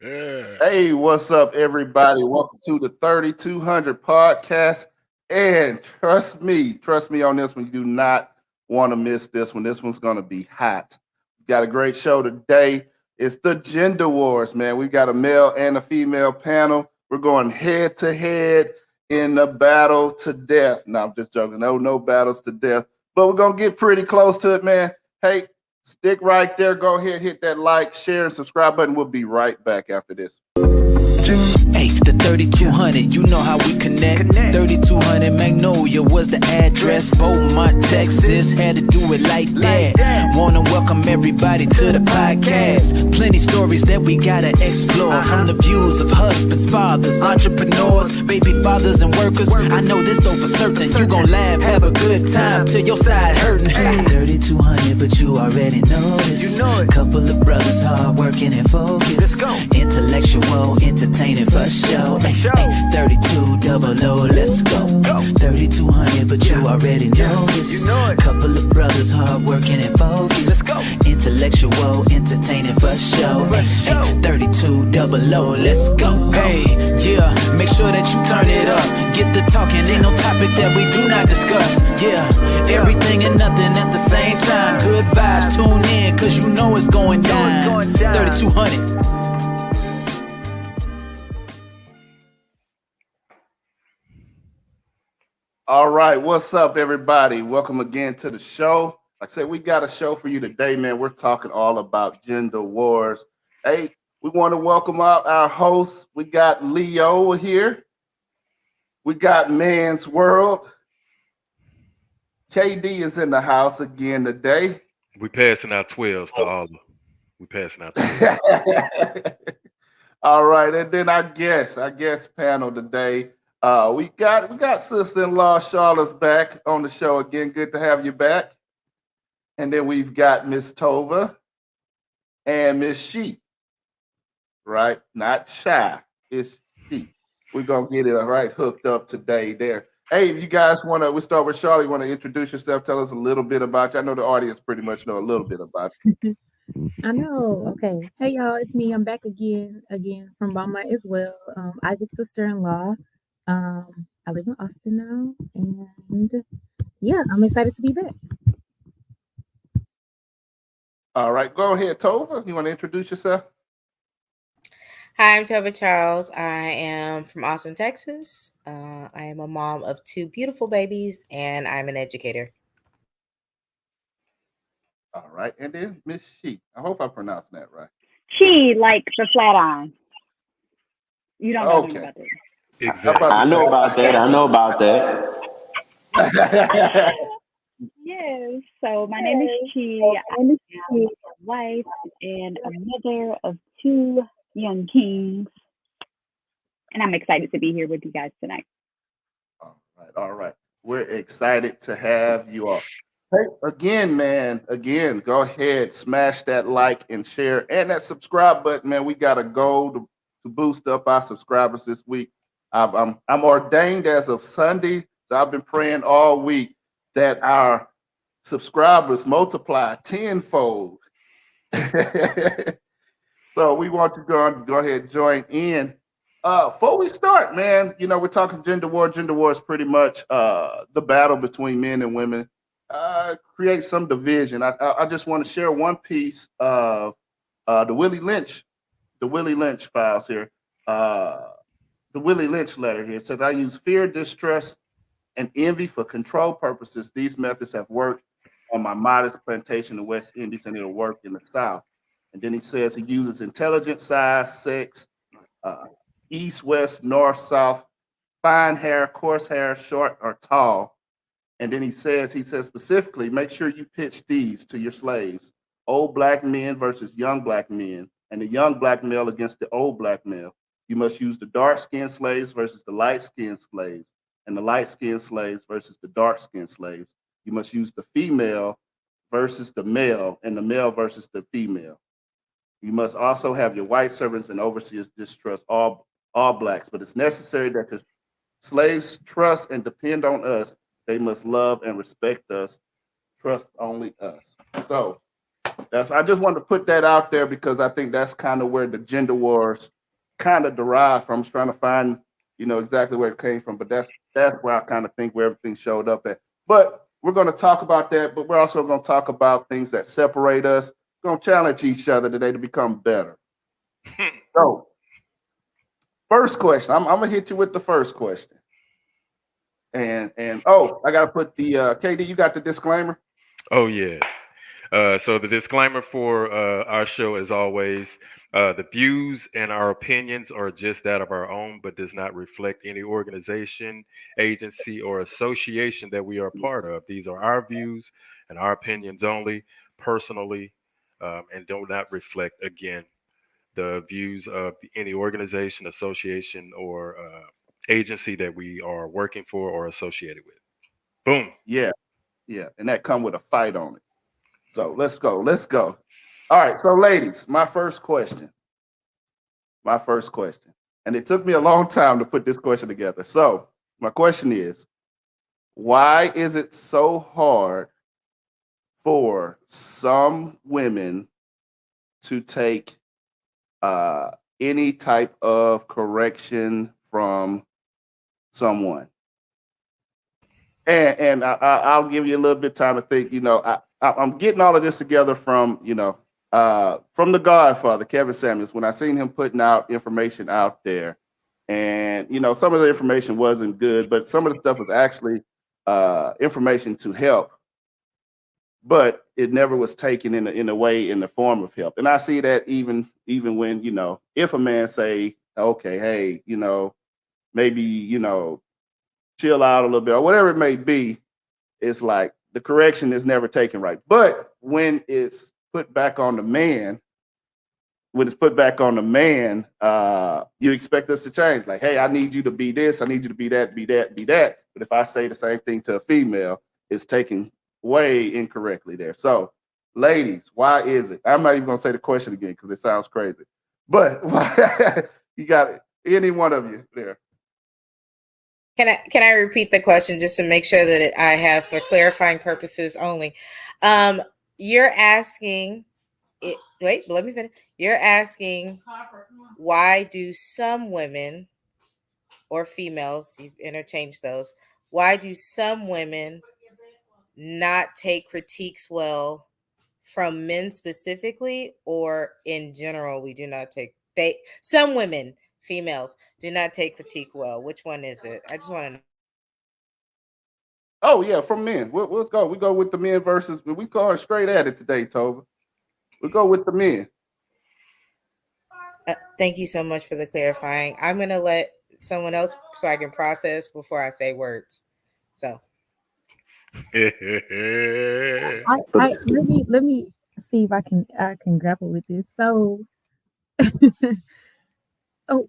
Yeah. Hey, what's up, everybody? Welcome to the 3200 podcast. And trust me on this one. You do not want to miss this one. This one's going to be hot. We got a great show today. It's the gender wars, man. We got a male and a female panel. We're going head to head in the battle to death. No, I'm just joking. No battles to death, but we're going to get pretty close to it, man. Hey, stick right there. Go ahead, hit that like, share, and subscribe button. We'll be right back after this. Hey, the 3200, you know how we connect. 3200 Magnolia was the address. Beaumont, Texas, had to do it like that. Wanna welcome everybody to the podcast. Plenty stories that we gotta explore. From the views of husbands, fathers, entrepreneurs, baby fathers and workers. I know this though for certain. You gon' laugh, have a good time till your side hurting. 3200, but you already know this. You know it. Couple of brothers hard working and focused. Intellectual, entertaining for show. 32 double O, let's go. 3200, but you already know this. Couple of brothers hard working and focused. Intellectual, entertaining for show. 32 double O, let's go. Hey, yeah, make sure that you turn it up. Get the talking, ain't no topic that we do not discuss. Yeah, everything and nothing at the same time. Good vibes, tune in, cause you know it's going down. 3200. All right, what's up, everybody? Welcome again to the show. Like I said, we got a show for you today, man. We're talking all about gender wars. Hey, we want to welcome out our hosts. We got Leo here. We got Man's World. KD is in the house again today. We passing out 12s to all. We passing out 12s. All right, and then our guest panel today. We got sister-in-law Charlotte's back on the show again. Good to have you back. And then we've got Miss Tova and Miss She. Right? Not Shy. It's She. We're gonna get it right hooked up today there. Hey, if you guys want to, we'll start with Charlotte. You want to introduce yourself? Tell us a little bit about you. I know the audience pretty much know a little bit about you. I know. Okay. Hey y'all, it's me. I'm back again from Mama as well. Isaac's sister-in-law. I live in Austin now, and yeah, I'm excited to be back. All right, go ahead, Tova. You want to introduce yourself? Hi, I'm Tova Charles. I am from Austin, Texas. I am a mom of two beautiful babies, and I'm an educator. All right, and then Miss She. I hope I pronounced that right. She, like the flat iron. You don't know Okay. about that. Exactly. I know about that. I know about that. Yes. So my name is Chi. I'm a wife and a mother of two young kings, and I'm excited to be here with you guys tonight. All right. We're excited to have you all. Hey, again, man. Again, go ahead, smash that like and share and that subscribe button, man. We got a goal to boost up our subscribers this week. I'm ordained as of Sunday, so I've been praying all week that our subscribers multiply tenfold. So we want to go ahead and join in. Before we start, man, you know, we're talking gender war. Gender war is pretty much the battle between men and women. Create some division. I just want to share one piece of the Willie Lynch files here. The Willie Lynch letter here. It says, I use fear, distrust, and envy for control purposes. These methods have worked on my modest plantation in the West Indies, and it'll work in the South. And then he says he uses intelligence, size, sex, east, west, north, south, fine hair, coarse hair, short or tall. And then he says specifically, make sure you pitch these to your slaves. Old black men versus young black men, and the young black male against the old black male. You must use the dark-skinned slaves versus the light-skinned slaves, and the light-skinned slaves versus the dark-skinned slaves. You must use the female versus the male, and the male versus the female. You must also have your white servants and overseers distrust all blacks, but it's necessary that the slaves trust and depend on us. They must love and respect us, trust only us. So I just wanted to put that out there because I think that's kind of where the gender wars kind of derive from. I was trying to find, exactly where it came from, but that's where I kind of think where everything showed up at. But we're going to talk about that, but we're also going to talk about things that separate us. We're going to challenge each other today to become better. So, first question. I'm gonna hit you with the first question. And I gotta put the KD. You got the disclaimer. Oh yeah. So the disclaimer for our show, as always, the views and our opinions are just that of our own, but does not reflect any organization, agency, or association that we are a part of. These are our views and our opinions only, personally, and do not reflect, again, the views of any organization, association, or agency that we are working for or associated with. Boom. Yeah, and that come with a fight on it. So let's go. All right, so ladies, my first question, and it took me a long time to put this question together. So my question is, why is it so hard for some women to take any type of correction from someone? And I'll give you a little bit of time to think. I'm getting all of this together from the Godfather, Kevin Samuels, when I seen him putting out information out there, and some of the information wasn't good, but some of the stuff was actually information to help, but it never was taken in the form of help. And I see that even when if a man say, okay, hey, maybe chill out a little bit or whatever it may be, it's like the correction is never taken right. But when it's put back on the man, you expect us to change. Like, hey, I need you to be this, I need you to be that, be that, be that. But if I say the same thing to a female, it's taken way incorrectly there. So, ladies, why is it? I'm not even gonna say the question again because it sounds crazy. But why, you got it. Any one of you there. Can I repeat the question just to make sure that I have for clarifying purposes only? You're asking wait, let me finish. You're asking why do some women or females, you've interchanged those, why do some women not take critiques well from men specifically, or in general we do not take some women, females, do not take critique well? Which one is it? I just want to know. Oh yeah, from men. We'll go. We go with the men versus. We going straight at it today, Tova. We go with the men. Thank you so much for the clarifying. I'm gonna let someone else so I can process before I say words. So let me see if I can grapple with this. So oh,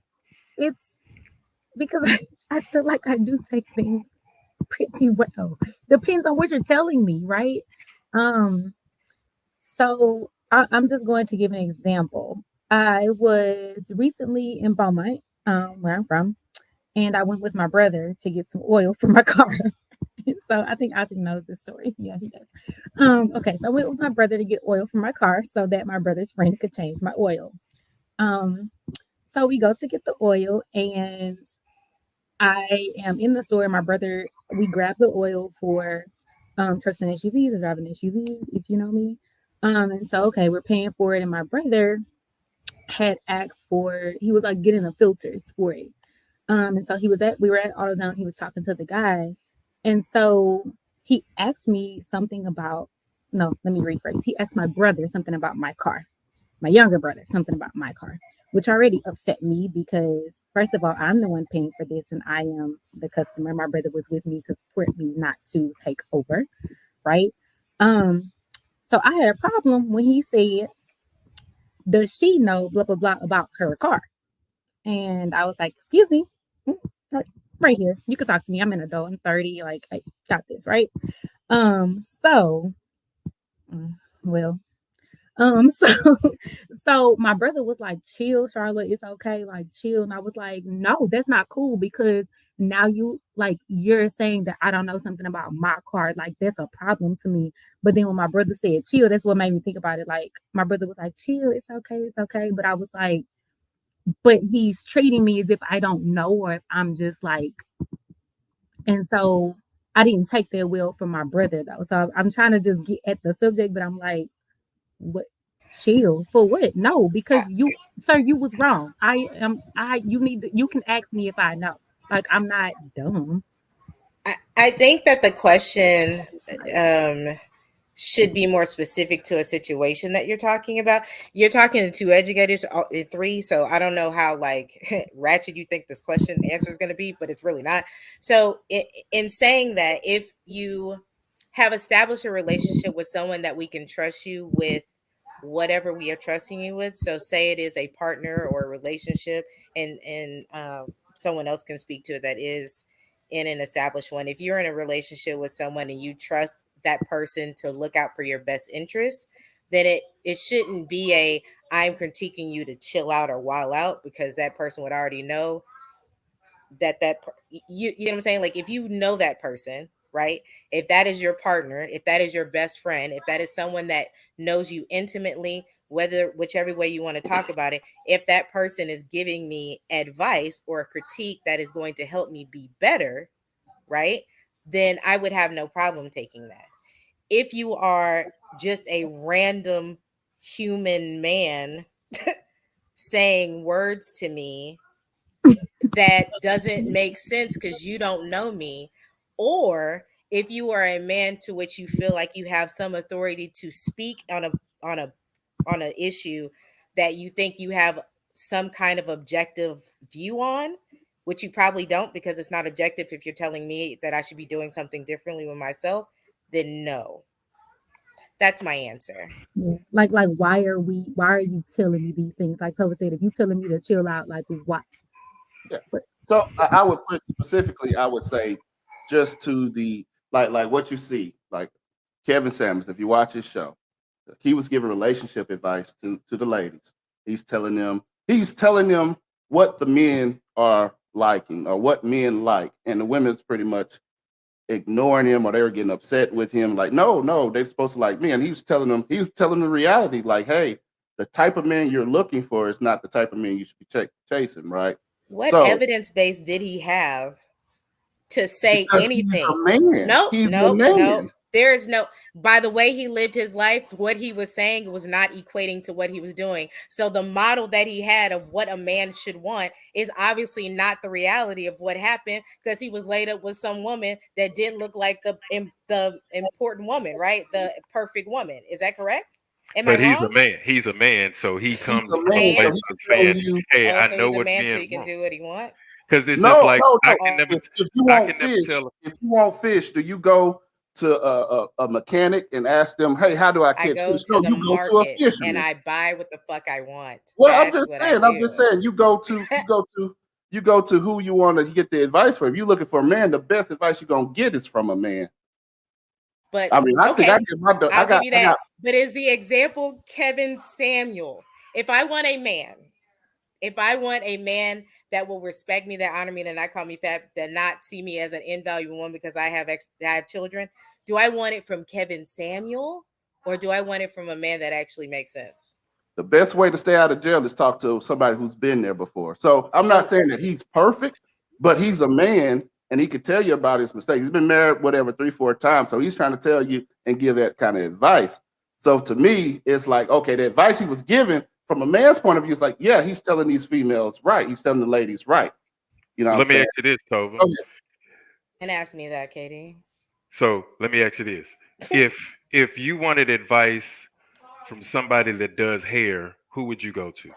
it's because I feel like I do take things pretty well. Depends on what you're telling me, right? So I'm just going to give an example. I was recently in Beaumont, where I'm from, and I went with my brother to get some oil for my car. So I think Isaac knows this story. Yeah, he does. Okay, so I went with my brother to get oil for my car so that my brother's friend could change my oil. So we go to get the oil, and I am in the store. My brother, we grab the oil for trucks and SUVs. I drive an SUV, if you know me. And so, okay, we're paying for it. And my brother had asked he was like getting the filters for it. And so we were at AutoZone. He was talking to the guy. And so he asked me something about, no, let me rephrase. He asked my brother something about my car, my younger brother, something about my car, which already upset me because, first of all, I'm the one paying for this and I am the customer. My brother was with me to support me, not to take over, right? So I had a problem when he said, does she know blah, blah, blah about her car? And I was like, excuse me, right here. You can talk to me. I'm an adult. I'm 30. Like, I got this, right? So, well, so my brother was like, chill, Charlotte, it's okay, like chill. And I was like, no, that's not cool because now you're saying that I don't know something about my car. Like that's a problem to me. But then when my brother said chill, that's what made me think about it. Like my brother was like, chill, it's okay. But I was like, but he's treating me as if I don't know or if I'm just like, and so I didn't take that well from my brother though. So I'm trying to just get at the subject, but I'm like, what? Chill for what? No, because sir, you was wrong. You can ask me if I know. Like I'm not dumb. I think that the question should be more specific to a situation that you're talking about. You're talking to two educators, three, so I don't know how like ratchet you think this question answer is going to be, but it's really not. So in saying that, if you have established a relationship with someone that we can trust you with whatever we are trusting you with, so say it is a partner or a relationship, and someone else can speak to it that is in an established one. If you're in a relationship with someone and you trust that person to look out for your best interests, then it shouldn't be a I'm critiquing you to chill out or wild out, because that person would already know you know what I'm saying? Like if you know that person, right? If that is your partner, if that is your best friend, if that is someone that knows you intimately, whichever way you want to talk about it, if that person is giving me advice or a critique that is going to help me be better, right? Then I would have no problem taking that. If you are just a random human man saying words to me that doesn't make sense because you don't know me, or if you are a man to which you feel like you have some authority to speak on a on an issue that you think you have some kind of objective view on, which you probably don't because it's not objective. If you're telling me that I should be doing something differently with myself, then no. That's my answer. Yeah. Like why are you telling me these things? Like Tova said, if you telling me to chill out, like why? Yeah. But So I would put specifically, I would say, just to the like what you see, like Kevin Samuels. If you watch his show, he was giving relationship advice to the ladies. He's telling them what the men are liking or what men like, and the women's pretty much ignoring him or they were getting upset with him. Like, no, they're supposed to like me. And he was telling the reality, like, hey, the type of man you're looking for is not the type of man you should be chasing, right? What So evidence base did he have to say because he's a anything? man, Nope, he's a nope, nope. man. There is no, by the way he lived his life, what he was saying was not equating to what he was doing. So the model that he had of what a man should want is obviously not the reality of what happened, because he was laid up with some woman that didn't look like the important woman, right? The perfect woman. Is that correct? Am I But he's a wrong? man. He's a man, so he He's comes a from a man, so And place he's of telling saying, you, "Hey, oh, I so know he's a what man, so men he can want." do what he wants. Because it's just no, like no, no. I can never, If you I want can never fish, tell. if you want fish, do you go to a mechanic and ask them, hey, how do I I catch go fish? to No, the you go to a market and fisherman. I buy what the fuck I want. Well, That's what I I'm do. just saying, you go to who you want to get the advice from. If you're looking for a man, the best advice you're gonna get is from a man. But I mean, I think I okay, get my, I'll give you that. But is the example Kevin Samuel? If I want a man, if I want a man that will respect me, that honor me, that not call me fat, that not see me as an invaluable woman because I have children, do I want it from Kevin Samuel, or do I want it from a man that actually makes sense? the best way to stay out of jail is talk to somebody who's been there before. So I'm not So saying that he's perfect, but he's a man and he could tell you about his mistakes. He's been married, whatever, 3-4 times. So he's trying to tell you and give that kind of advice. So to me, it's like, okay, the advice he was given from a man's point of view is like, yeah, he's telling these females right. He's telling the ladies right. You know what I'm Let me saying? ask you this, Tova. Okay. and ask me that, Katie. So let me ask you this: if you wanted advice from somebody that does hair, who would you go to?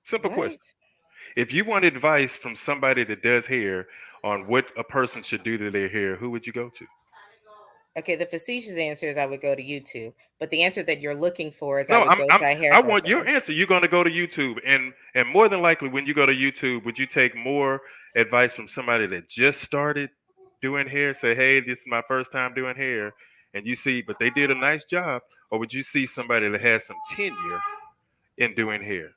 Simple question. What? If you want advice from somebody that does hair on what a person should do to their hair, who would you go to? Okay, the facetious answer is I would go to YouTube, but the answer that you're looking for is I No, would go to a I want your hairdresser. answer. You're going to go to YouTube, and more than likely, when you go to YouTube, would you take more advice from somebody that just started doing hair? Say, hey, this is my first time doing hair, and you see, but they did a nice job, or would you see somebody that has some tenure in doing hair?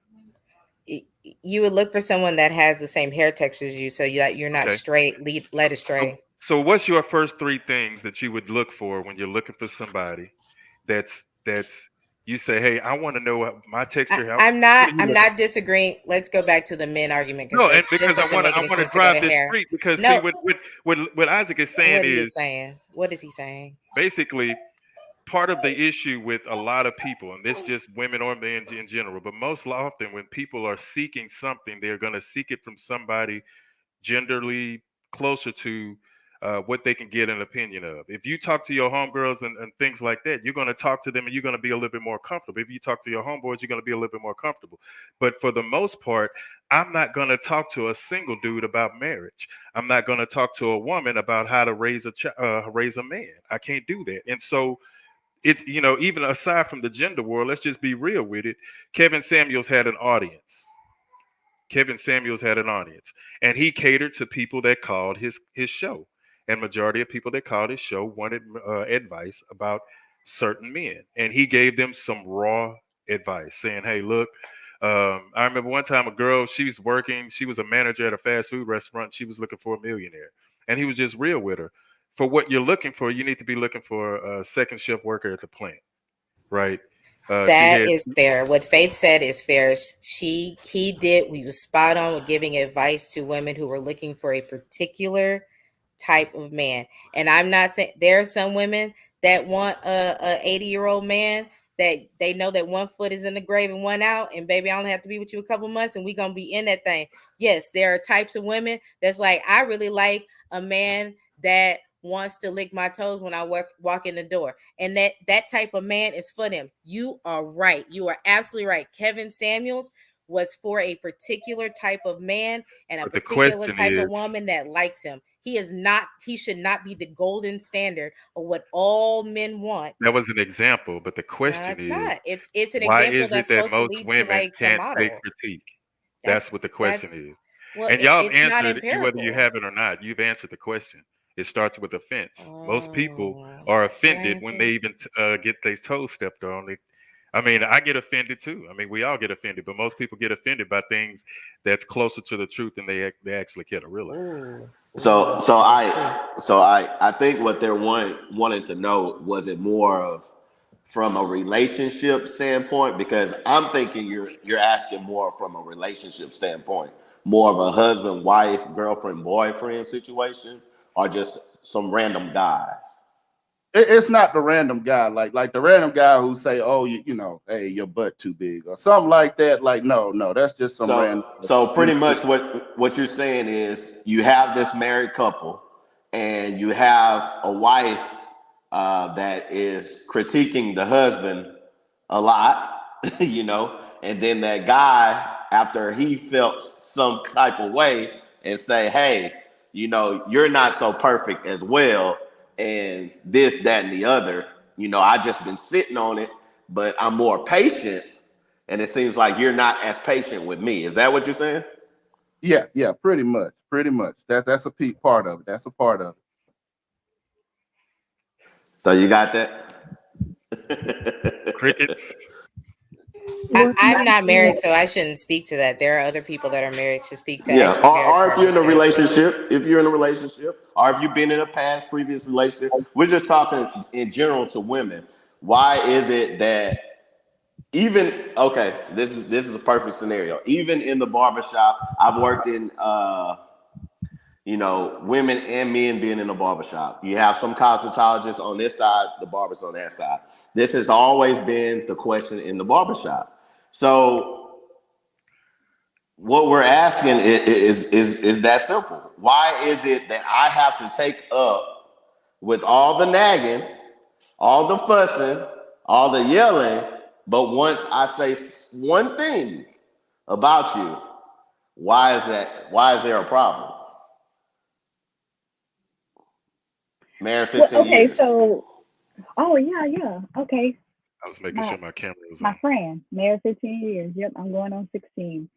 you would look for someone that has the same hair texture as you, so you're not Okay. straight led astray. So what's your first three things that you would look for when you're looking for somebody that's you say, hey, I want to know my texture. I'm What not are you I'm looking not disagreeing. Let's go back to the men argument No, because and this because doesn't make I any want to sense to go drive to this hair. street because see No, what Isaac is saying what he is is saying. What is he saying? basically part of the issue with a lot of people, and this just women or men in general, but most often when people are seeking something, they're going to seek it from somebody genderly closer to what they can get an opinion of. If you talk to your homegirls and things like that, you're going to talk to them and you're going to be a little bit more comfortable. If you talk to your homeboys, you're going to be a little bit more comfortable. But for the most part, I'm not going to talk to a single dude about marriage. I'm not going to talk to a woman about how to raise raise a man. I can't do that. And so it's, even aside from the gender war, let's just be real with it. Kevin Samuels had an audience. Kevin Samuels had an audience, and he catered to people that called his show. And majority of people that called his show wanted advice about certain men, and he gave them some raw advice, saying, "Hey, look." I remember one time a girl, she was working, she was a manager at a fast food restaurant. She was looking for a millionaire, and he was just real with her. For what you're looking for, you need to be looking for a second shift worker at the plant, right? She That had is fair. What Faith said is fair. He was spot on with giving advice to women who were looking for a particular type of man. And I'm not saying there are some women that want a 80-year-old man that they know that one foot is in the grave and one out, and baby, I only have to be with you a couple months and we gonna be in that thing. Yes, there are types of women that's like, I really like a man that wants to lick my toes when I walk in the door. And that type of man is for them. You are right. You are absolutely right. Kevin Samuels was for a particular type of man and a but the particular question type of is, woman that likes him. He should not be the golden standard of what all men want. that was an example, but the No, question it's is, not. It's an why example is it that's that supposed to most lead to women like the can't take model. critique? That's That's what the question that's is. well, And y'all have it's not answered it, whether you empirical. have it or not. You've answered the question. It starts with offense. Most people Oh, are did I offended when answer? they even get their toes stepped on. I mean, I get offended too. I mean, we all get offended, but most people get offended by things that's closer to the truth than they actually care to realize. Ooh, So so that is I true. so I think what they're wanting to know, was it more of from a relationship standpoint? Because I'm thinking you're asking more from a relationship standpoint, more of a husband, wife, girlfriend, boyfriend situation, or just some random guys. It's not the random guy, like the random guy who say, "Oh, hey, your butt too big" or something like that. Like, no, that's just some random. So pretty much what you're saying is, you have this married couple, and you have a wife that is critiquing the husband a lot, and then that guy, after he felt some type of way, and say, hey, you're not so perfect as well, and this, that, and the other. I just been sitting on it, but I'm more patient, and it seems like you're not as patient with me. Is that what you're saying? Yeah, pretty much. That's a part of it. That's a part of it. So you got that? Crickets. Well, I'm somebody not said, married, so I shouldn't speak to that. There are other people that are married to speak to Yeah. actually married Or if you're in couples a that. relationship, or if you've been in a past previous relationship, we're just talking in general to women. Why is it that, even, okay, this is a perfect scenario. Even in the barbershop, I've worked in women and men being in a barbershop. You have some cosmetologists on this side, the barbers on that side. This has always been the question in the barbershop. So what we're asking is that simple. Why is it that I have to take up with all the nagging, all the fussing, all the yelling, but once I say one thing about you, why is that? Why is there a problem? Married Well, 15 okay, years. so yeah. Okay. I was making My sure my camera was my on. friend, married 15 years. Yep, I'm going on 16.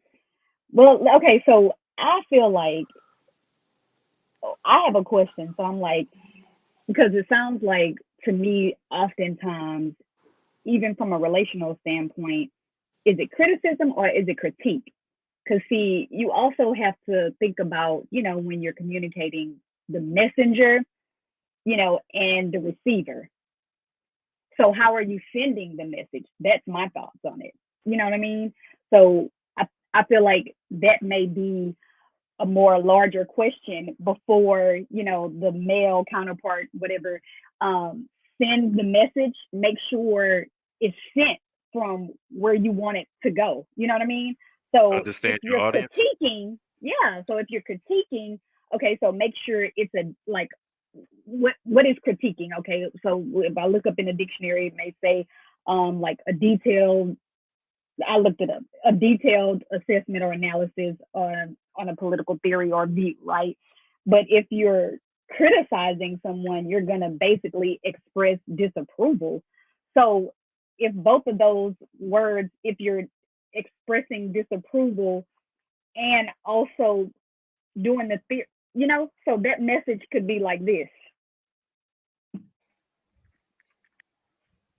Well, okay, so I feel like I have a question. So I'm like, because it sounds like to me, oftentimes, even from a relational standpoint, is it criticism or is it critique? Because see, you also have to think about, when you're communicating, the messenger, and the receiver. So how are you sending the message? That's my thoughts on it. You know what I mean? So I feel like that may be a more larger question before, the male counterpart, whatever, send the message, make sure it's sent from where you want it to go. You know what I mean? So if Understand your you're audience. critiquing, so if you're critiquing, okay, so make sure it's what is critiquing? Okay, so if I look up in a dictionary, it may say like I looked it up, a detailed assessment or analysis on a political theory or view, right? But if you're criticizing someone, you're going to basically express disapproval. So if both of those words, if you're expressing disapproval and also doing the theory, so that message could be like this.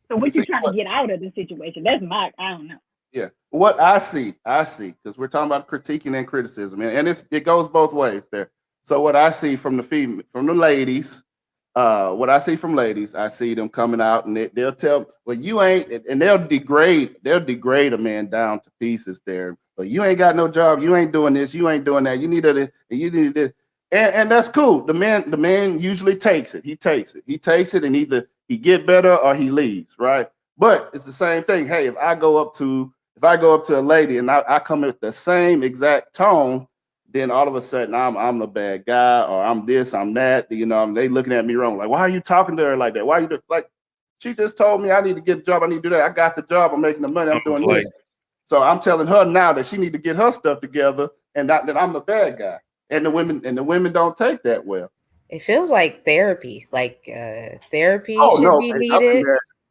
So what you trying to get out of the situation? That's I don't know. Yeah, what I see, because we're talking about critiquing and criticism, and it goes both ways there. So what I see from the ladies, what I see from ladies, I see them coming out and they'll tell, well, you ain't, and they'll degrade a man down to pieces there. But you ain't got no job, you ain't doing this, you ain't doing that. You need this, and that's cool. The man usually takes it. He takes it, and either he get better or he leaves, right? But it's the same thing. Hey, if I go up to a lady and I come with the same exact tone, then all of a sudden I'm the bad guy, or I'm this, I'm that. They looking at me wrong. Like, why are you talking to her like that? Why are you like? She just told me I need to get a job. I need to do that. I got the job. I'm making the money. I'm doing this. So I'm telling her now that she need to get her stuff together, and not that I'm the bad guy. And the women don't take that well. It feels like therapy. Like therapy should be needed.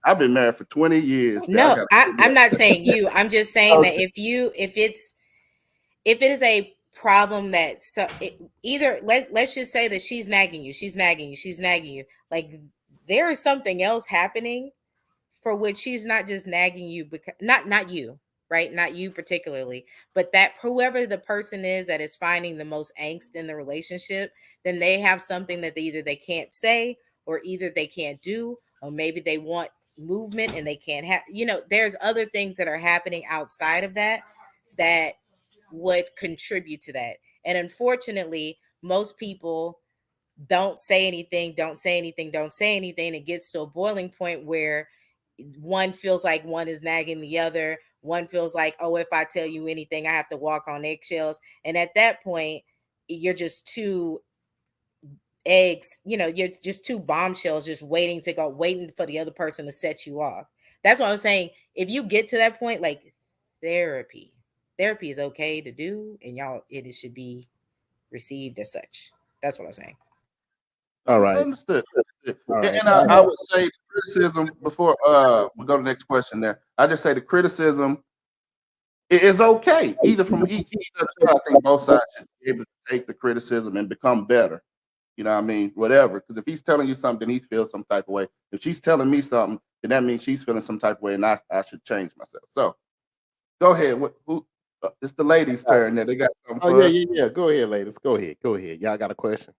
I've been married for 20 years. No, I'm not saying you. I'm just saying that if it is a problem that either let's just say that she's nagging you. Like there is something else happening for which she's not just nagging you, because not you, right? Not you particularly, but that whoever the person is that is finding the most angst in the relationship, then they have something that either they can't say, or either they can't do, or maybe they want movement and they can't have, there's other things that are happening outside of that would contribute to that. And unfortunately, most people don't say anything. It gets to a boiling point where one feels like one is nagging the other. One feels like, oh, if I tell you anything, I have to walk on eggshells. And at that point, you're just two eggs, you're just two bombshells just waiting for the other person to set you off. That's what I'm saying. If you get to that point, like therapy is okay to do, and it should be received as such. That's what I'm saying. All right. Understood. All right. And I would say the criticism before we go to the next question there. I just say the criticism is okay. Either side. I think both sides should be able to take the criticism and become better. You know what I mean? Whatever. Because if he's telling you something, he feels some type of way. If she's telling me something, then that means she's feeling some type of way, and I should change myself. So go ahead. It's the ladies' turn there. They got something. Oh, yeah. Go ahead, ladies. Go ahead. Y'all got a question?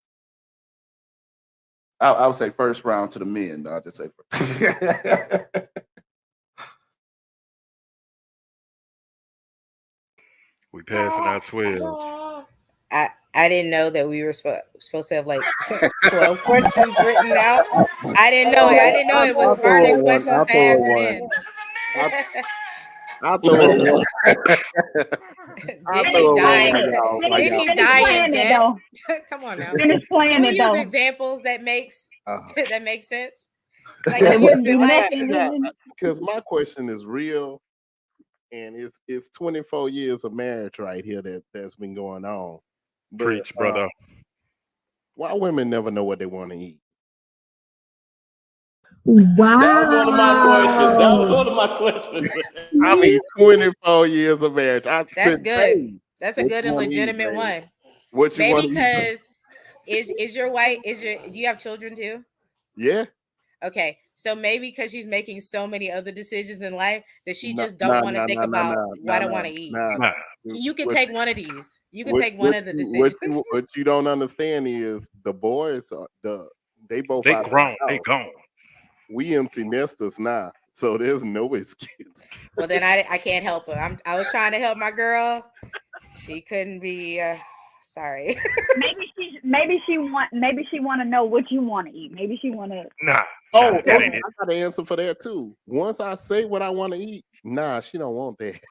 I would say first round to the men. I'll just say first. We passing out 12. I didn't know that we were supposed to have like 12 questions written out. I didn't know it was burning questions to ask men. I'll throw it. Did he die in death? Come on now. Finish playing Can we it, use though. examples that makes sense? Like, because my question is real, and it's 24 years of marriage right here that's been going on. But, Preach, brother. Why women never know what they want to eat? Wow. That was one of my questions. I mean, 24 years of marriage. That's good. That's a good and legitimate one. What you want? Maybe because is your wife? Do you have children too? Yeah. Okay, so maybe because she's making so many other decisions in life that she just don't want to think about what I want to eat. you can What, take one of these. You can what, take one of the decisions. what you don't understand is the boys are they both They out of the grown. They house. gone. We empty nesters now, so there's no excuse. Well, then I can't help her. I was trying to help my girl. She couldn't be. Sorry. maybe she want to know what you want to eat. Maybe she want to. Nah. Oh, Nah, that ain't I it. got an answer for that too. Once I say what I want to eat, nah, she don't want that.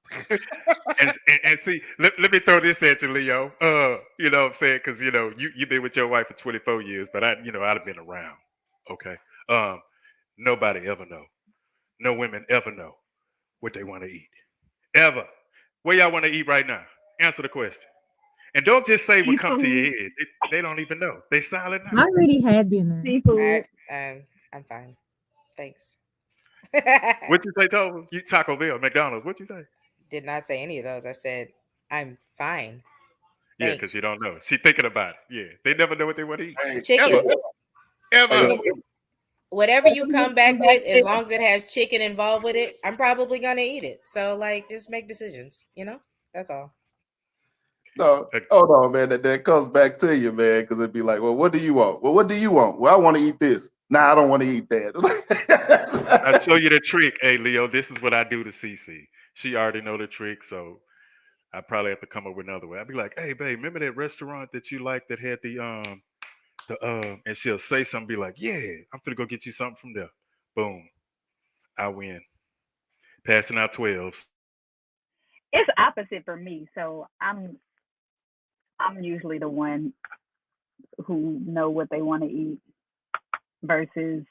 And see, let me throw this at you, Leo. You know what I'm saying? Because you've been with your wife for 24 years, but I'd have been around. Okay. Nobody ever know. No women ever know what they want to eat. Ever. Where y'all want to eat right now? Answer the question. And don't just say what comes to your head. They don't even know. They silent I now. already had dinner. Seafood. I'm fine. Thanks. What you say, Tova? You Taco Bell, McDonald's. What you say? Did not say any of those. I said I'm fine. Yeah, because you don't know. She thinking about it. Yeah, they never know what they want to eat. Hey, Chicken. Ever. Whatever you come back with, as long as it has chicken involved with it, I'm probably gonna eat it. So like, just make decisions. That's all. no, hold on, man. That comes back to you, man, because it'd be like, well, what do you want? Well, what do you want? Well, I want to eat this. Nah, I don't want to eat that. I'll show you the trick. Hey, Leo, this is what I do to Cece. She already know the trick, so I probably have to come up with another way. I'd be like, hey, babe, remember that restaurant that you liked that had and she'll say something, be like, yeah, I'm gonna go get you something from there. Boom, I win. Passing out 12s. It's opposite for me. So I'm usually the one who know what they want to eat versus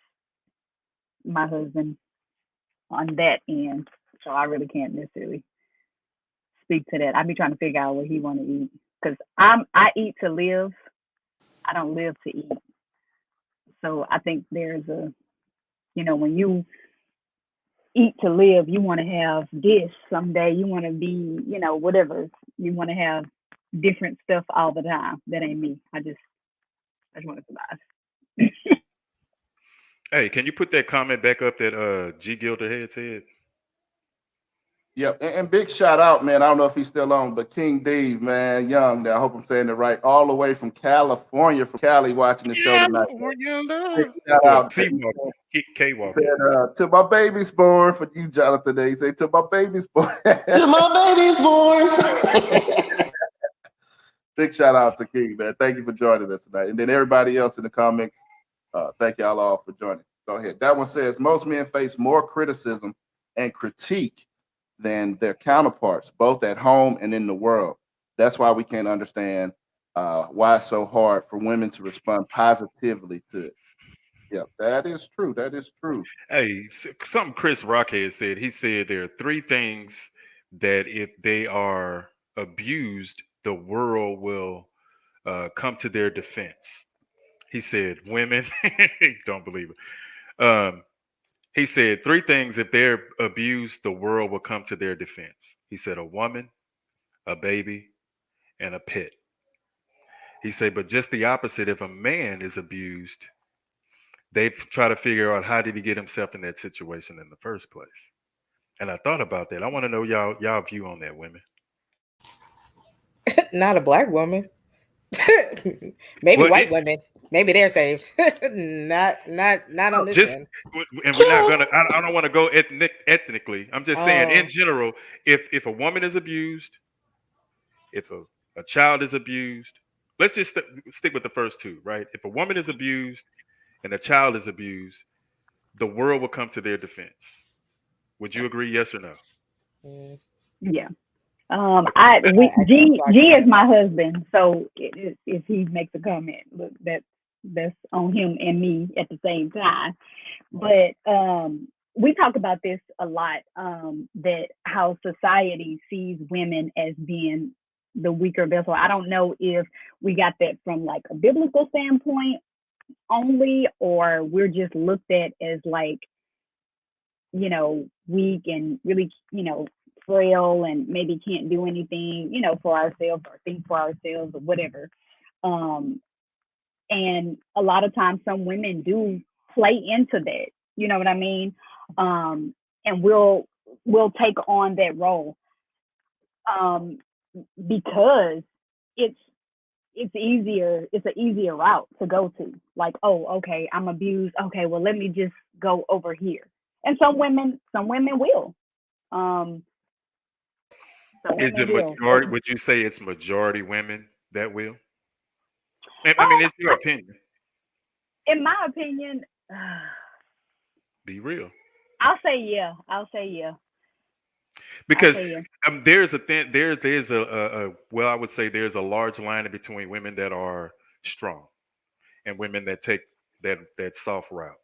my husband on that end. So I really can't necessarily speak to that. I be trying to figure out what he want to eat because I eat to live. I don't live to eat. So I think there's when you eat to live, you want to have this someday. You want to be, whatever. You want to have different stuff all the time. That ain't me. I just want to survive. Hey, can you put that comment back up that G Gilder had said? Yep, and big shout out, man. I don't know if he's still on, but King Dave, man, young. I hope I'm saying it right. All the way from California, from Cali, watching the show tonight. Big shout out to my baby's born for you, Jonathan. They say to my baby's born. To my baby's born. Big shout out to King, man. Thank you for joining us tonight, and then everybody else in the comments. Thank y'all all for joining. Go ahead. That one says most men face more criticism and critique than their counterparts, both at home and in the world. That's why we can't understand why it's so hard for women to respond positively to it. Yeah, that is true. That is true. Hey, something Chris Rockhead said. He said there are three things that if they are abused, the world will come to their defense. He said women, don't believe it. He said three things if they're abused, the world will come to their defense. He said a woman, a baby, and a pet. He said, but just the opposite, if a man is abused, they try to figure out how did he get himself in that situation in the first place. And I thought about that. I want to know y'all view on that, women. Not a black woman. Maybe white women. Maybe they're saved. not on this end. And we're not gonna. I don't want to go ethnically. I'm just saying in general. If a woman is abused, if a child is abused, let's just stick with the first two, right? If a woman is abused and a child is abused, the world will come to their defense. Would you agree? Yes or no? Yeah. G is my husband, so if he makes a comment, look, that's on him and me at the same time. But we talk about this a lot, that how society sees women as being the weaker vessel. I don't know if we got that from like a biblical standpoint only, or we're just looked at as like, weak and really, frail and maybe can't do anything, for ourselves or think for ourselves or whatever. And a lot of times some women do play into that, you know what I mean? And we'll take on that role. because it's easier. It's an easier route to go to. Like, oh, okay, I'm abused. Okay, well, let me just go over here. And some women will. Some Is women it will. majority? Would you say it's majority women that will? And I mean, Um, it's your opinion. in my opinion, Be real. I'll say yeah. I'll say yeah. Because say yeah. there's a thing there's a well, I would say there's a large line in between women that are strong and women that take that soft route.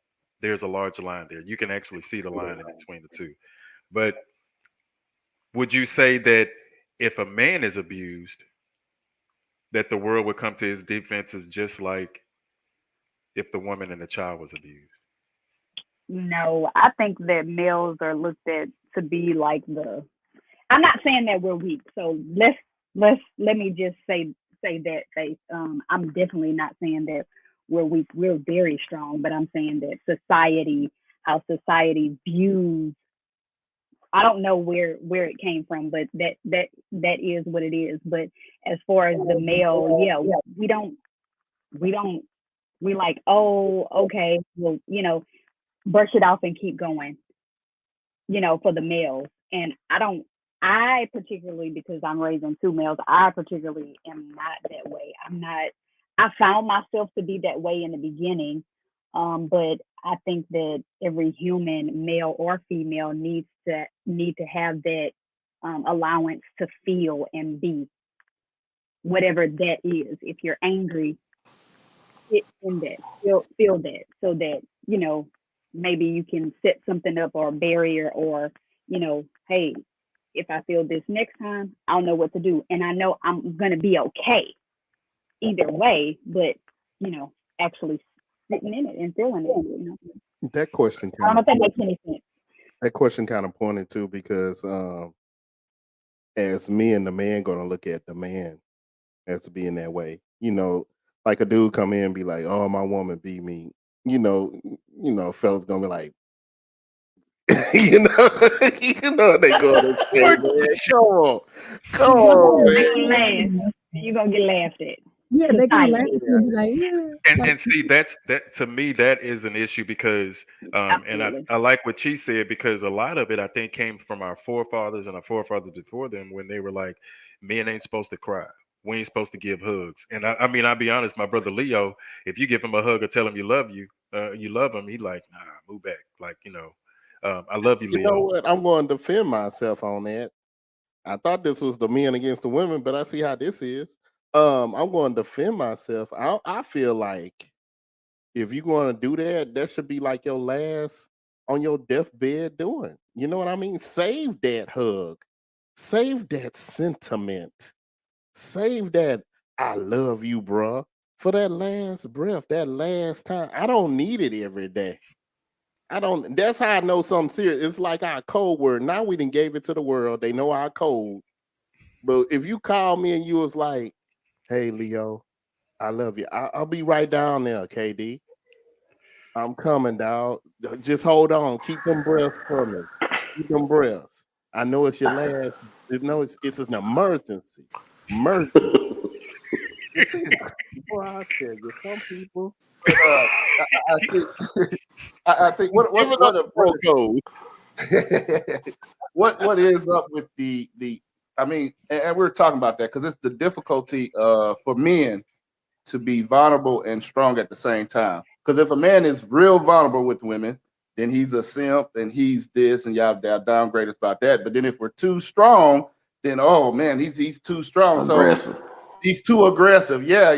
There's a large line there. You can actually see the line in between the two. But would you say that if a man is abused, that the world would come to his defenses just like if the woman and the child was abused? No, I think that males are looked at to be like the. I'm not saying that we're weak. So let me just say that face. I'm definitely not saying that we're weak. We're very strong, but I'm saying that how society views. I don't know where it came from, but that is what it is. But as far as the male, yeah, we don't we like, oh, okay, well, brush it off and keep going, for the males. And I particularly, because I'm raising two males, I particularly am not that way. I found myself to be that way in the beginning. But I think that every human, male or female, need to have that allowance to feel and be whatever that is. If you're angry, sit in that, feel that, so that maybe you can set something up or a barrier, or hey, if I feel this next time, I'll know what to do, and I know I'm gonna be okay either way. But actually sitting in it and feeling it. That question I don't kind know of if that makes any sense. that question kind of pointed to, because as me and the man gonna look at the man as being that way. Like a dude come in and be like, "Oh, my woman beat me." Fellas gonna be like, they go to say, man, come on, man. You're gonna get laughed at. Yeah, they're gonna laugh Society. at you and be like, yeah. And Like, see, that to me, that is an issue because and Absolutely. I like what she said, because a lot of it I think came from our forefathers and our forefathers before them, when they were like, men ain't supposed to cry. We ain't supposed to give hugs. And I mean, I'll be honest, my brother Leo, if you give him a hug or tell him you love him, he like, nah, move back. Like, I love you, You know Leo. what? I'm going to defend myself on that. I thought this was the men against the women, but I see how this is. I'm going to defend myself. I feel like if you're going to do that, that should be like your last on your deathbed doing. You know what I mean? Save that hug. Save that sentiment. Save that "I love you, bruh," for that last breath, that last time. I don't need it every day. I don't. That's how I know something serious. It's like our code word. Now we done gave it to the world. They know our code. But if you call me and you was like, "Hey, Leo, I love you. I'll be right down there, KD. I'm coming, dog. Just hold on. Keep them breaths for me. Keep them breaths. I know it's your last. It's an emergency. Emergency." Boy, I tell you, some people. But I think I think Give it up to Broco. what is up with the I mean, and we're talking about that because it's the difficulty for men to be vulnerable and strong at the same time. Because if a man is real vulnerable with women, then he's a simp and he's this and y'all downgrade us about that. But then if we're too strong, then oh man, he's too strong. Aggressive. So he's too aggressive. Yeah.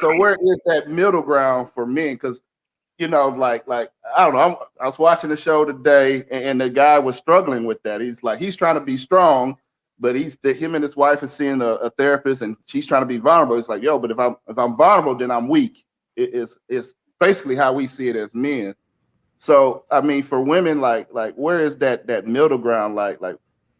So where is that middle ground for men? Because like I don't know. I was watching the show today, and the guy was struggling with that. He's trying to be strong, but him and his wife is seeing a therapist, and she's trying to be vulnerable. It's like, yo, but if I'm vulnerable, then I'm weak. It's basically how we see it as men. So I mean, for women, like where is that middle ground? Like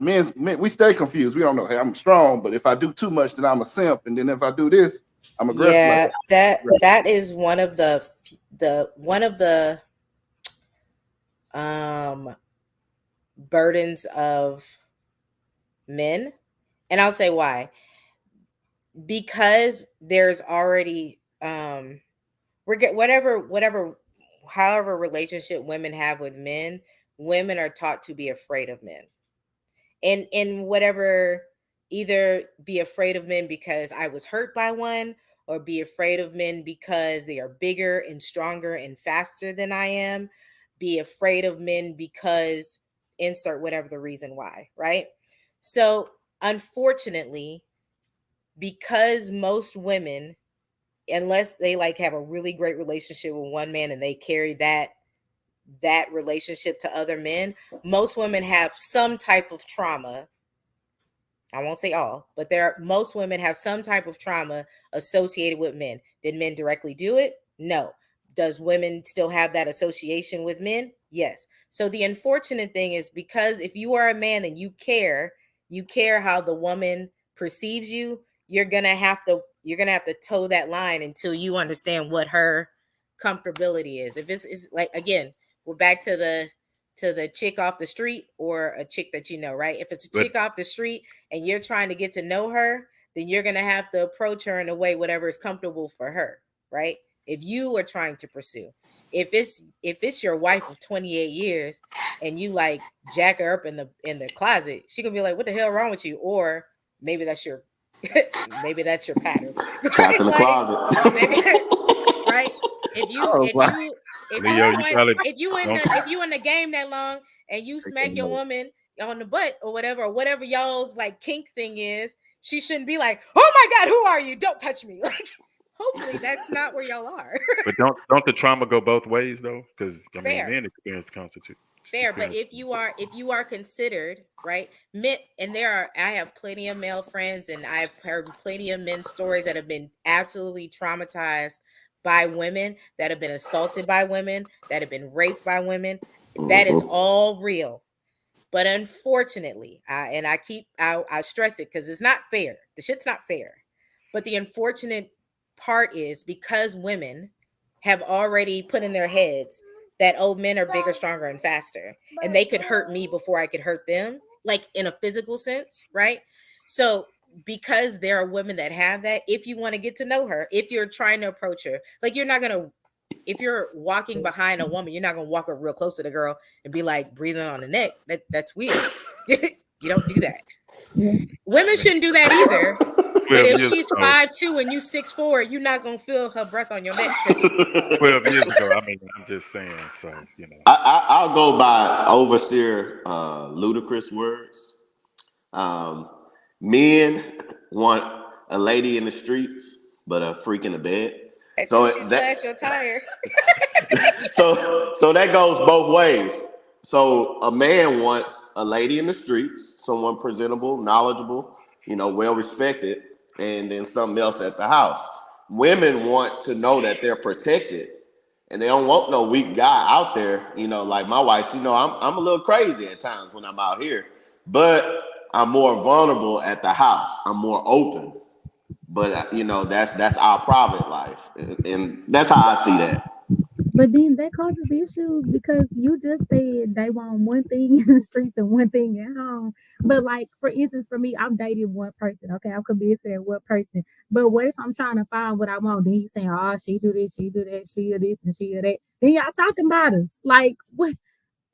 men, we stay confused. We don't know. Hey, I'm strong, but if I do too much, then I'm a simp, and then if I do this, I'm aggressive. Yeah, that is one of the burdens of men, And I'll say why. Because there's already we're get whatever however relationship women have with men, women are taught to be afraid of men. In whatever, either be afraid of men because I was hurt by one, or be afraid of men because they are bigger and stronger and faster than I am, be afraid of men because insert whatever the reason why, right? So unfortunately, because most women, unless they like have a really great relationship with one man and they carry that relationship to other men, most women have some type of trauma. I won't say all, but most women have some type of trauma associated with men. Did men directly do it? No. Does women still have that association with men? Yes. So the unfortunate thing is, because if you are a man and you care how the woman perceives you, you're gonna have to toe that line until you understand what her comfortability is. If it's like, again, we're back to the chick off the street or a chick that you know, right? If it's a chick off the street and you're trying to get to know her, then you're going to have to approach her in a way whatever is comfortable for her, right? If you are trying to pursue. If it's your wife of 28 years and you like jack her up in the closet, she going to be like, "What the hell wrong with you?" Or maybe that's your maybe that's your pattern. Trapped in the Like, closet. maybe, right? If you Oh, if wow. you if Leo, you you join probably if you in the game that long and you smack your woman on the butt or whatever y'all's like kink thing is, she shouldn't be like, "Oh my God, who are you? Don't touch me." Like, hopefully that's not where y'all are. but don't the trauma go both ways though? Because I mean, Fair. men experience constitute. Fair, but if you are considered, right, men, and I have plenty of male friends, and I've heard plenty of men's stories that have been absolutely traumatized by women, that have been assaulted by women, that have been raped by women. That is all real. But unfortunately, I stress it because it's not fair. The shit's not fair. But the unfortunate part is, because women have already put in their heads that, oh, men are bigger, stronger, and faster, and they could hurt me before I could hurt them, like in a physical sense, right? So because there are women that have that, if you want to get to know her, if you're trying to approach her, like, you're not gonna, if you're walking behind a woman, you're not gonna walk up real close to the girl and be like breathing on the neck. That's weird. You don't do that. Yeah. Women shouldn't do that either. But 12 if years she's ago, 5'2" and you 6'4", you're not gonna feel her breath on your neck because she's just tall. 12 years ago, I mean, I'm just saying. So I'll go by overseer ludicrous words. Men want a lady in the streets, but a freak in the bed. Until she slashed your tire. So that goes both ways. So a man wants a lady in the streets, someone presentable, knowledgeable, well respected, and then something else at the house. Women want to know that they're protected, and they don't want no weak guy out there. Like my wife. I'm a little crazy at times when I'm out here, but I'm more vulnerable at the house. I'm more open. But that's our private life, and that's how I see that. But then that causes issues because you just said they want one thing in the streets and one thing at home. But like, for instance, for me, I'm dating one person. Okay, I'm convinced that one person. But what if I'm trying to find what I want? Then you saying, "Oh, she do this, she do that, she do this, and she do that." Then y'all talking about us. Like, what?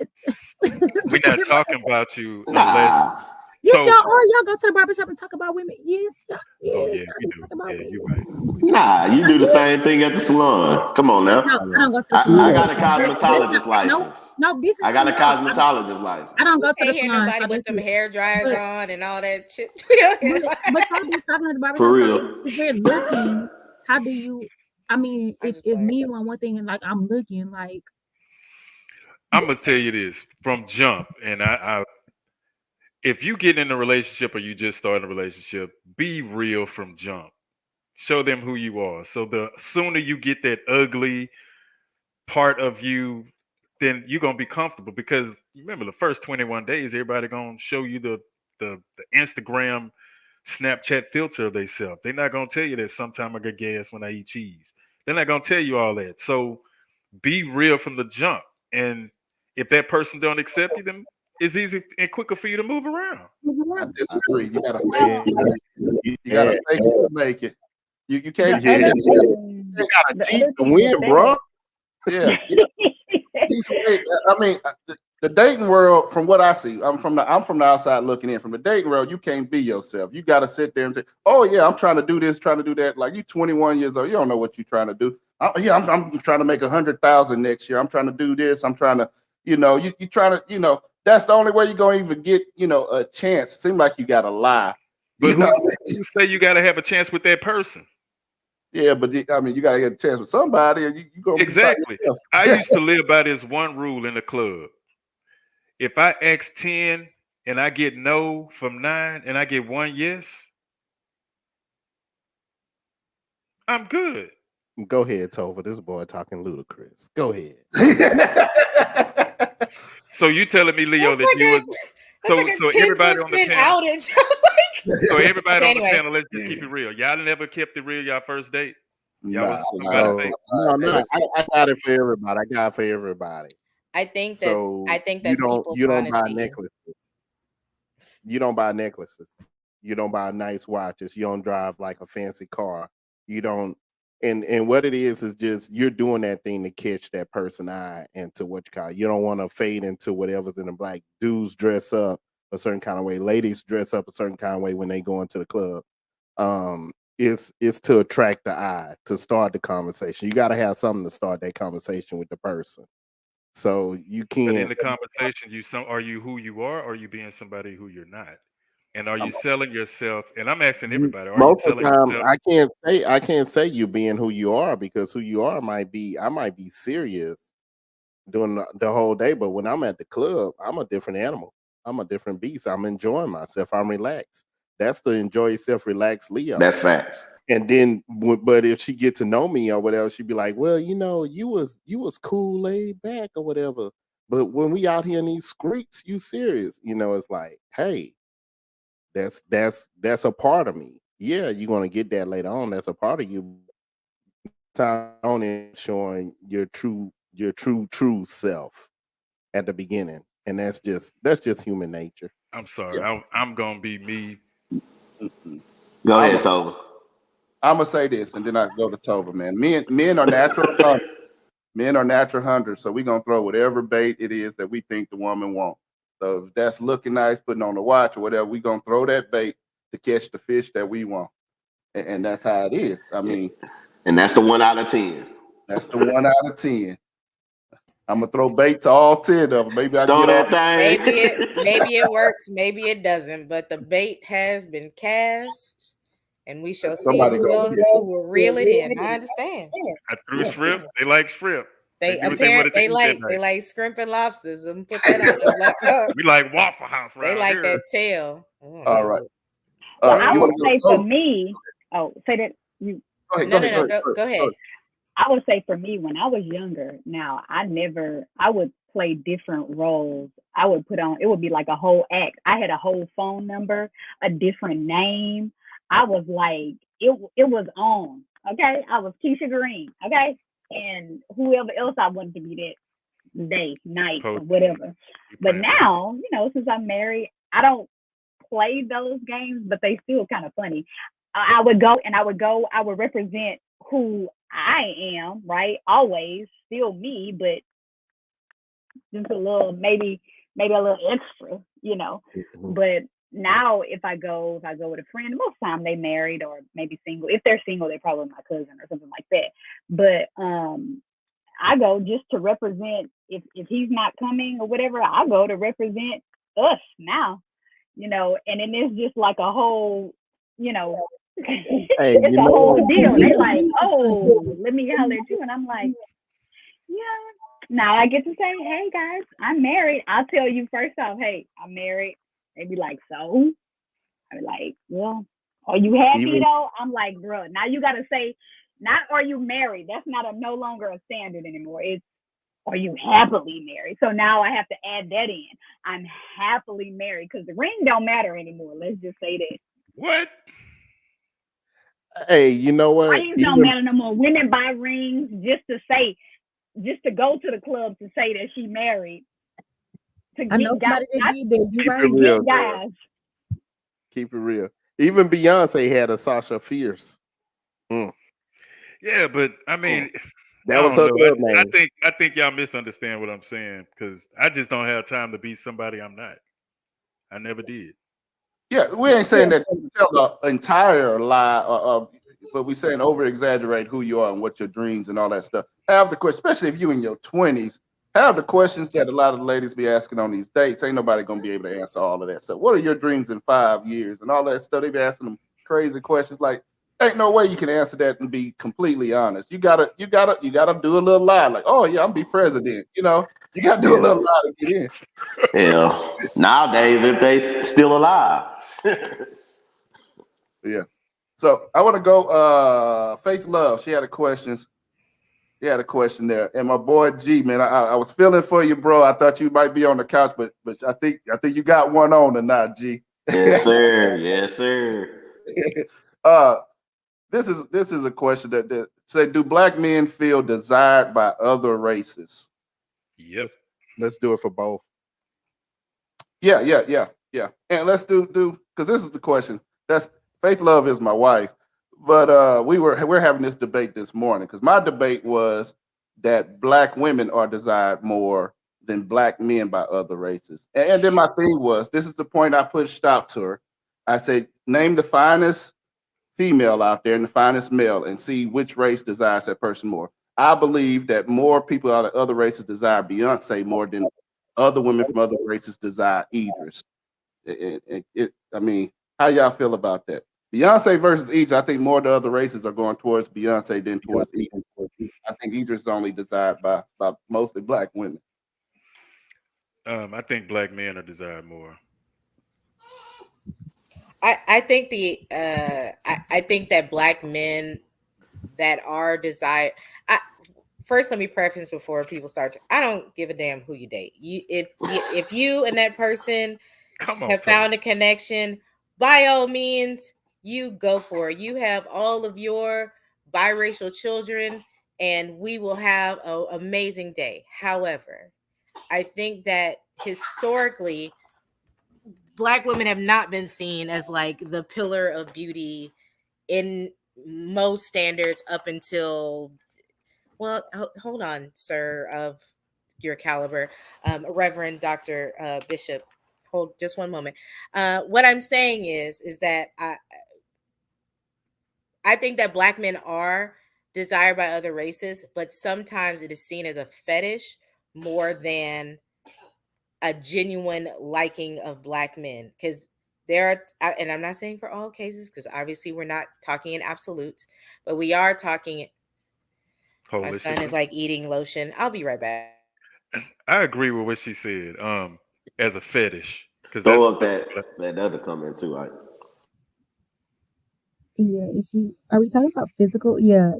we're not talking about you unless. Nah. Yes, So, y'all go to the barbershop and talk about women. Yes, y'all, oh yes, yeah, y'all we be do. talking about Yeah, women. you're right. Nah, you do the same thing at the salon. Come on now. No, I don't go to the I salon. got a cosmetologist No, license. no, this is I got a no, I cosmetologist license. don't go to the Can't hear salon. nobody So with that's them it. hair dryers But on and all that shit. but y'all be talking at the For barbershop. So real. if we're looking, how do you? I mean, I'm if just if playing. me want one thing and like I'm looking like I'm gonna tell you this from jump, and if you get in a relationship or you just start a relationship, be real from jump. Show them who you are. So the sooner you get that ugly part of you, then you're gonna be comfortable. Because remember, the first 21 days, everybody gonna show you the Instagram, Snapchat filter of themselves. They're not gonna tell you that sometime I get gas when I eat cheese. They're not gonna tell you all that. So be real from the jump. And if that person don't accept you, then it's easy and quicker for you to move around. I disagree. You gotta fake Yeah, it. You gotta fake it to make it. You The can't yeah. fake other it. thing, You got to the cheat other to thing with win, bro. Yeah. I mean, the dating world, from what I see, I'm from the outside looking in. From the dating world, you can't be yourself. You got to sit there and say, "Oh yeah, I'm trying to do this, trying to do that." Like you 21 years old, you don't know what you're trying to do. I'm trying to make 100,000 next year. I'm trying to do this. I'm trying to, you trying to, that's the only way you're gonna even get, a chance. It seems like you got to lie. But You know? who say you got to have a chance with that person? Yeah, but I mean, you got to get a chance with somebody, or you gonna Exactly. be by yourself. I used to live by this one rule in the club. If I ask 10 and I get no from 9 and I get one yes, I'm good. Go ahead, Tova. This boy talking ludicrous. Go ahead. So you telling me, Leo, that you was That's like a so everybody on the 10% panel, outage. so everybody Okay, on the anyway. panel, let's just keep it real. Y'all never kept it real y'all first date? Y'all Nah, was somebody think. No. I got it for everybody. I got it for everybody. I think So that's you people's don't buy honesty. necklaces. You don't buy necklaces. You don't buy nice watches. You don't drive like a fancy car. You don't. And what it is just you're doing that thing to catch that person eye and to what you call. You don't want to fade into whatever's in the black. Dudes dress up a certain kind of way. Ladies dress up a certain kind of way when they go into the club. It's to attract the eye, to start the conversation. You got to have something to start that conversation with the person. So you But in can't. the conversation, are you who you are, or are you being somebody who you're not? And are you selling yourself? And I'm asking everybody, are you Most of the selling time, yourself? I can't say you being who you are, because who you are might be I might be serious during the whole day, but when I'm at the club, I'm a different animal. I'm a different beast. I'm enjoying myself. I'm relaxed. That's the enjoy yourself, relax Leo. That's facts. And then, but if she get to know me or whatever, she'd be like, "Well, you was cool, laid back or whatever. But when we out here in these streets, you serious? It's like, hey, that's a part of me. Yeah, you're gonna get that later on. That's a part of you. Time on it showing your true self at the beginning, and that's just human nature. I'm sorry, I'm gonna be me. Go ahead, Tova. I'm gonna say this, and then I go to Tova, man. Men are natural hunters. Men are natural hunters, so we're gonna throw whatever bait it is that we think the woman wants. So if that's looking nice, putting on the watch or whatever, we're gonna throw that bait to catch the fish that we want. And that's how it is. I mean, and that's the 1 out of 10. That's the 1 out of 10. I'm gonna throw bait to all 10 of them. Maybe I Throw get that on. thing. Maybe it works, maybe it doesn't, but the bait has been cast, and we shall see who will reel it in. I understand. I threw shrimp. They like shrimp. They do what they wanted to eat that night. like shrimp and lobsters. And put that on them. We like Waffle House right They like here. that tail. All right. Well, I would say for me, say that you. Go ahead. Go ahead. I would say for me, when I was younger, now I would play different roles. I would put on, it would be like a whole act. I had a whole phone number, a different name. I was like, it was on. Okay. I was Keisha Green. Okay. And whoever else I wanted to be that day, night, or whatever. But now, since I'm married, I don't play those games, but they still kind of funny. I would represent who I am, right? Always still me, but just a little, maybe a little extra, But now if I go with a friend, most of the time they married or maybe single. If they're single, they're probably my cousin or something like that. But I go just to represent, if he's not coming or whatever, I go to represent us now, and then it's just like a whole, it's a whole deal. They like, oh, let me holler at you. And I'm like, yeah. Now I get to say, hey guys, I'm married. I'll tell you first off, hey, I'm married. They be like, so? I'm like, well, are you happy though? I'm like, bro, now you got to say, not are you married? That's no longer a standard anymore. It's, are you happily married? So now I have to add that in. I'm happily married, because the ring don't matter anymore. Let's just say that. What? Hey, you know what? Rings don't matter no more. Women buy rings just to go to the club to say that she married. to I know get guys. somebody that did that. You Keep right. it real. Get guys. Keep it real. Even Beyonce had a Sasha Fierce. Yeah, but I mean, That I was don't her know. dub I name. think y'all misunderstand what I'm saying because I just don't have time to be somebody I'm not. I never did. Yeah, we ain't saying that you tell the entire lie, but we saying over exaggerate who you are and what your dreams and all that stuff. Have the question, especially if you in your 20s, have the questions that a lot of the ladies be asking on these dates. Ain't nobody gonna be able to answer all of that stuff. What are your dreams in 5 years and all that stuff? They be asking them crazy questions like, ain't no way you can answer that and be completely honest. You gotta do a little lie, like, oh yeah, I'm be president. You know, you gotta do a little lie to get in. Yeah. Nowadays, if they still alive. Yeah. So I want to go Face Love. She had a question. She had a question there. And my boy G, man, I was feeling for you, bro. I thought you might be on the couch, but I think you got one on tonight, G. Yes, sir. Yes, sir. uh this is a question that say, do black men feel desired by other races? Yep. Let's do it for both. Yeah. And let's do because this is the question. That's Faith Love is my wife, but we're having this debate this morning because my debate was that black women are desired more than black men by other races, and then my thing was this is the point I pushed out to her. I said, name the finest female out there and the finest male, and see which race desires that person more. I believe that more people out of other races desire Beyonce more than other women from other races desire Idris. I mean, how y'all feel about that? Beyonce versus Idris, I think more of the other races are going towards Beyonce than towards Idris. I think Idris is only desired by mostly black women. I think black men are desired more. I think I think that black men that are desired. First, let me preface before people start. I don't give a damn who you date. If you and that person have found a connection, by all means, you go for it. You have all of your biracial children, and we will have an amazing day. However, I think that historically, black women have not been seen as like the pillar of beauty in most standards up until, well, hold on, sir, of your caliber, Reverend Dr. Bishop. Hold just one moment. What I'm saying is that I think that black men are desired by other races, but sometimes it is seen as a fetish more than a genuine liking of black men. Because there are, and I'm not saying for all cases, because obviously we're not talking in absolutes, but we are talking. My son is like eating lotion. I'll be right back. I agree with what she said. As a fetish, because Throw up that other comment too, right? Yeah, are we talking about physical? Yeah,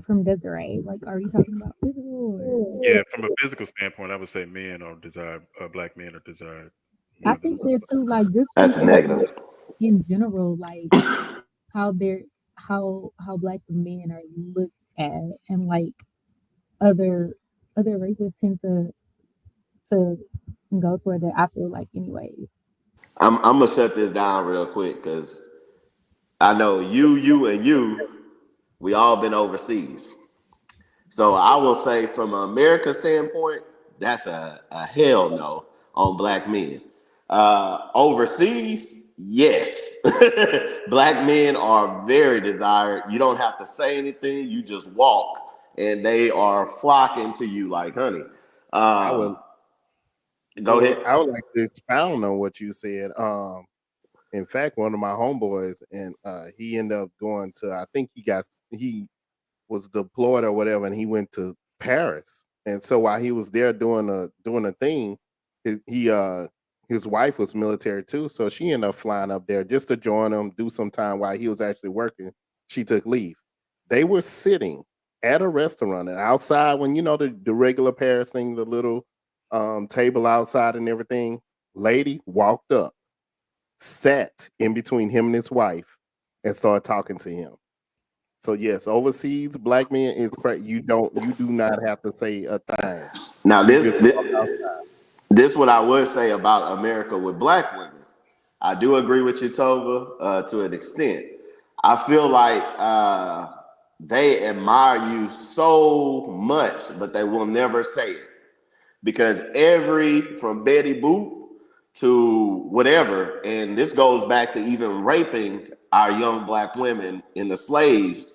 from Desiree. Like, are we talking about physical? Yeah, from a physical standpoint, I would say men are desired. Black men are desired. I think that too. Like, just That's negative. in general, like how they're how black men are looked at, and like other races tend to go toward that. I feel like, anyways. I'm gonna shut this down real quick because I know you, we all been overseas. So I will say from an America standpoint, that's a hell no on black men. Overseas, yes. Black men are very desired. You don't have to say anything, you just walk and they are flocking to you like honey. Go ahead. I would like to expound on what you said. In fact, one of my homeboys, and he ended up going to, I think he was deployed or whatever, and he went to Paris. And so while he was there doing a thing, his wife was military too, so she ended up flying up there just to join him, do some time while he was actually working. She took leave. They were sitting at a restaurant and outside when the regular Paris thing, the little table outside and everything. Lady walked up, sat in between him and his wife, and started talking to him. So yes, overseas black men, you do not have to say a thing. Now You this, just walk outside. This what I would say about America with black women. I do agree with you, Tova, to an extent. I feel like they admire you so much, but they will never say it. Because from Betty Boop to whatever, and this goes back to even raping our young black women in the slaves,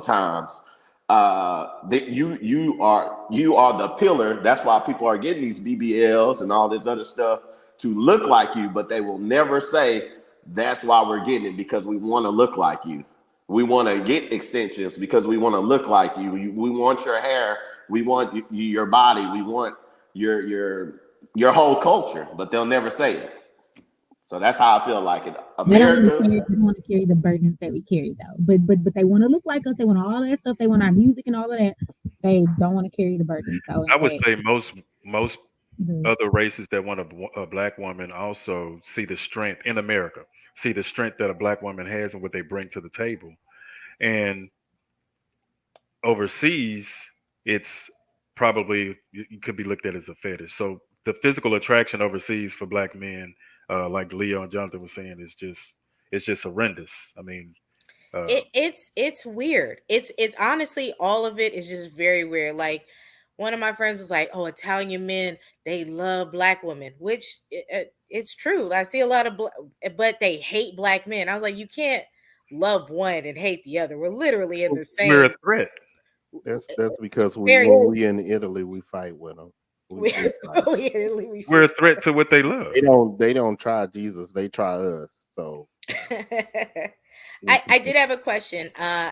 times. That you are the pillar. That's why people are getting these BBLs and all this other stuff to look like you, but they will never say that's why we're getting it, because we want to look like you. We want to get extensions because we want to look like you. We want your hair. We want your body. We want your whole culture, but they'll never say it. So that's how I feel like it. America. They don't want to carry the burdens that we carry, though. But they want to look like us. They want all that stuff. They want our music and all of that. They don't want to carry the burdens. So I would say most Mhm. other races that want a black woman also see the strength in America, see the strength that a black woman has and what they bring to the table. And overseas, it's probably you could be looked at as a fetish. So the physical attraction overseas for black men, like Leo and Jonathan was saying, it's just horrendous. I mean, It's weird. It's honestly, all of it is just very weird. Like, one of my friends was like, "Oh, Italian men, they love black women," which it's true. I see a lot of but they hate black men. I was like, you can't love one and hate the other. We're literally in the we're same. a threat. That's because Very when we in Italy, we fight with them. we We're a threat to what they love. They don't try Jesus. They try us. So I did have a question.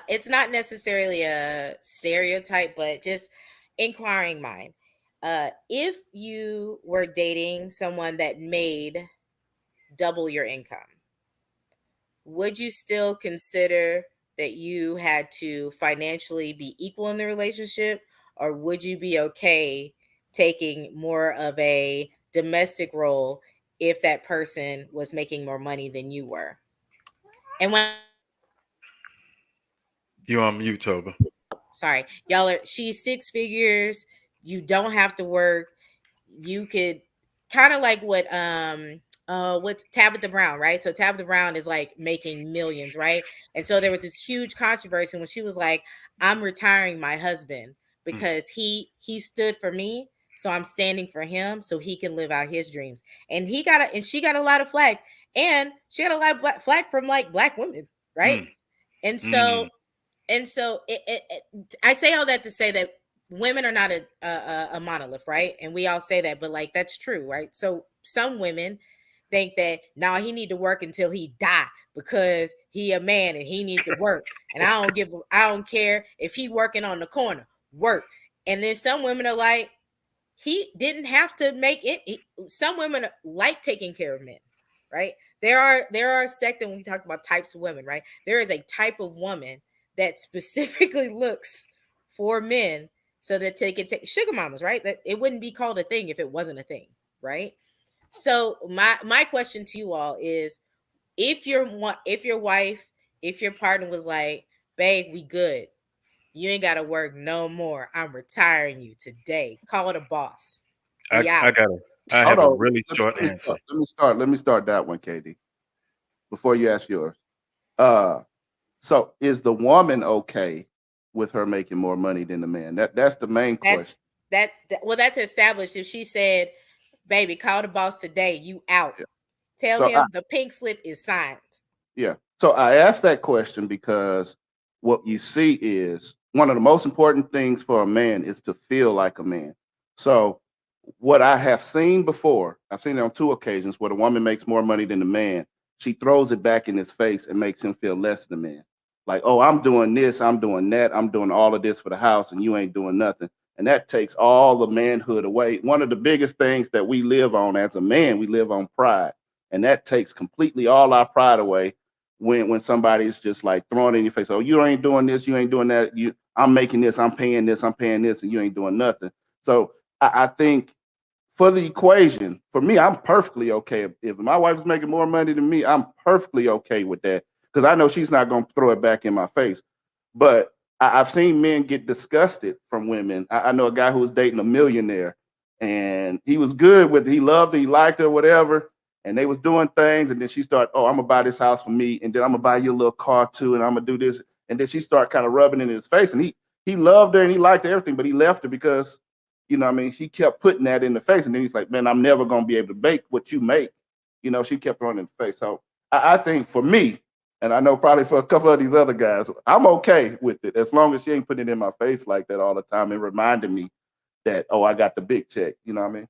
It's not necessarily a stereotype, but just inquiring mind. If you were dating someone that made double your income, would you still consider that you had to financially be equal in the relationship, or would you be okay taking more of a domestic role if that person was making more money than you were? And when You on mute, Toba. sorry, she's six figures, you don't have to work, you could kind of like what's Tabitha Brown, right? So Tabitha Brown is like making millions, right? And so there was this huge controversy when she was like, I'm retiring my husband because he stood for me, so I'm standing for him so he can live out his dreams. And she got a lot of flack, and she got a lot of flack from like black women, right? And so I say all that to say that women are not a monolith, right? And we all say that, but like, that's true, right? So some women think that now he need to work until he die because he a man and he needs to work. And I don't care if he working on the corner, work. And then some women are like, he didn't have to make it. Some women like taking care of men, right? There are a sect, when we talk about types of women, right? There is a type of woman that specifically looks for men so that they can take sugar mamas, right? That it wouldn't be called a thing if it wasn't a thing, right? So my question to you all is, if your wife, if your partner was like, babe, we good, you ain't gotta work no more, I'm retiring you today, call the boss, I out. have a really short answer. Let me start that one, Katie, before you ask yours. So is the woman okay with her making more money than the man? That's the main question. That's established. If she said, baby, call the boss today, you out. Yeah. Tell him the pink slip is signed. Yeah. So I asked that question because what you see is one of the most important things for a man is to feel like a man. So what I have seen before, I've seen it on two occasions where the woman makes more money than the man. She throws it back in his face and makes him feel less than the man. Like, oh, I'm doing this, I'm doing that, I'm doing all of this for the house, and you ain't doing nothing. And that takes all the manhood away. One of the biggest things that we live on as a man, we live on pride. And that takes completely all our pride away when somebody's just like throwing it in your face. Oh, you ain't doing this, you ain't doing that. I'm making this, I'm paying this, and you ain't doing nothing. So I think for the equation, for me, I'm perfectly okay. If my wife is making more money than me, I'm perfectly okay with that because I know she's not going to throw it back in my face. But I've seen men get disgusted from women. I know a guy who was dating a millionaire, and he was good with it. He loved her, he liked her, whatever. And they was doing things, and then she started, oh, I'm gonna buy this house for me, and then I'm gonna buy you a little car too, and I'm gonna do this. And then she started kind of rubbing in his face, and he loved her and he liked her, everything, but he left her because, I mean, she kept putting that in the face, and then he's like, man, I'm never gonna be able to make what you make. She kept throwing it in the face. So I think for me, and I know probably for a couple of these other guys, I'm okay with it as long as she ain't putting it in my face like that all the time and reminding me that, oh, I got the big check. You know what I mean?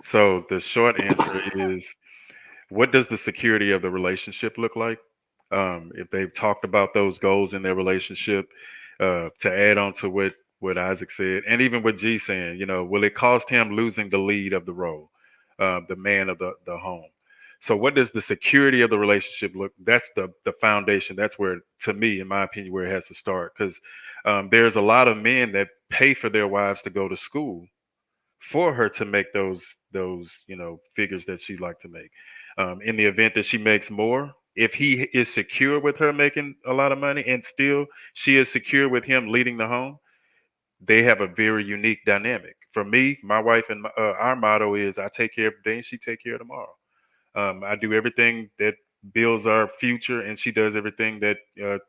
So the short answer is, what does the security of the relationship look like? If they've talked about those goals in their relationship, to add on to what Isaac said, and even what G saying, will it cost him losing the lead of the role, the man of the home? So what does the security of the relationship look? That's the foundation. That's where, to me, in my opinion, where it has to start. Because there's a lot of men that pay for their wives to go to school for her to make those figures that she'd like to make. In the event that she makes more, if he is secure with her making a lot of money and still she is secure with him leading the home, they have a very unique dynamic. For me, my wife and our motto is, I take care of today and she take care of tomorrow. I do everything that builds our future, and she does everything that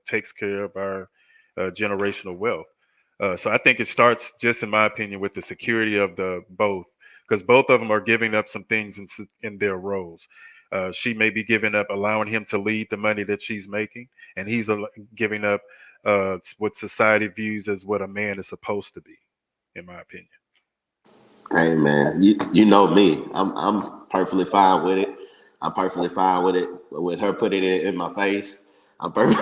takes care of our generational wealth. So I think it starts, just in my opinion, with the security of the both, because both of them are giving up some things in their roles. She may be giving up, allowing him to lead the money that she's making, and he's giving up what society views as what a man is supposed to be, in my opinion. Hey man, you know me. I'm perfectly fine with it. I'm perfectly fine with it. With her putting it in my face, I'm perfect.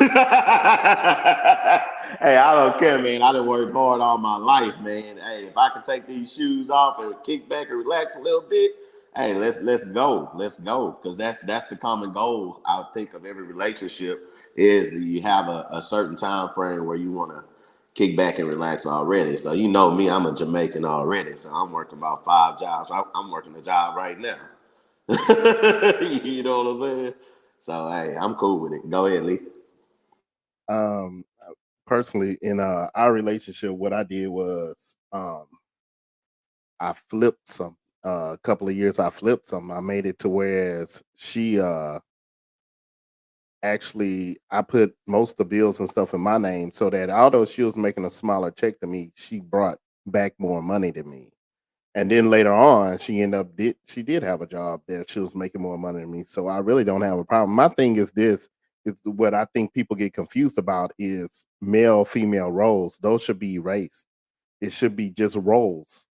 Hey, I don't care, man. I done worked hard all my life, man. Hey, if I can take these shoes off and kick back and relax a little bit, hey, let's go. Let's go. Because that's the common goal, I think, of every relationship, is that you have a certain time frame where you want to kick back and relax already. So you know me, I'm a Jamaican already. So I'm working about 5 jobs. I'm working a job right now. You know what I'm saying? So hey, I'm cool with it. Go ahead, Lee. Um, Personally, in our relationship, what I did was I flipped some. A couple of years, I flipped some. I made it to whereas she actually I put most of the bills and stuff in my name, so that although she was making a smaller check to me, she brought back more money to me. And then later on, she did have a job that she was making more money than me. So I really don't have a problem. My thing is this is what I think people get confused about is male female roles. Those should be erased. It should be just roles.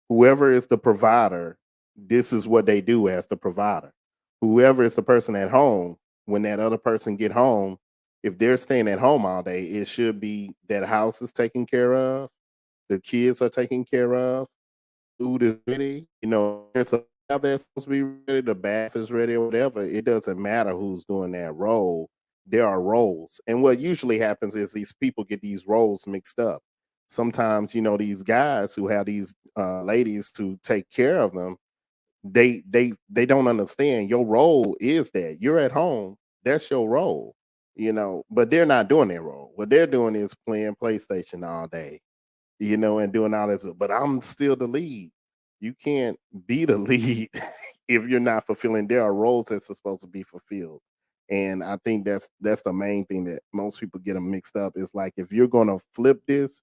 Whoever is the provider, this is what they do as the provider. Whoever is the person at home, when that other person get home, if they're staying at home all day, it should be that house is taken care of, the kids are taken care of, food is ready. There's a bath that's supposed to be ready, the bath is ready, or whatever. It doesn't matter who's doing that role. There are roles. And what usually happens is these people get these roles mixed up. Sometimes, these guys who have these ladies to take care of them, they don't understand your role is that you're at home. That's your role, but they're not doing their role. What they're doing is playing PlayStation all day, and doing all this. But I'm still the lead. You can't be the lead if you're not fulfilling. There are roles that's supposed to be fulfilled, and I think that's the main thing that most people get them mixed up. Is like if you're going to flip this,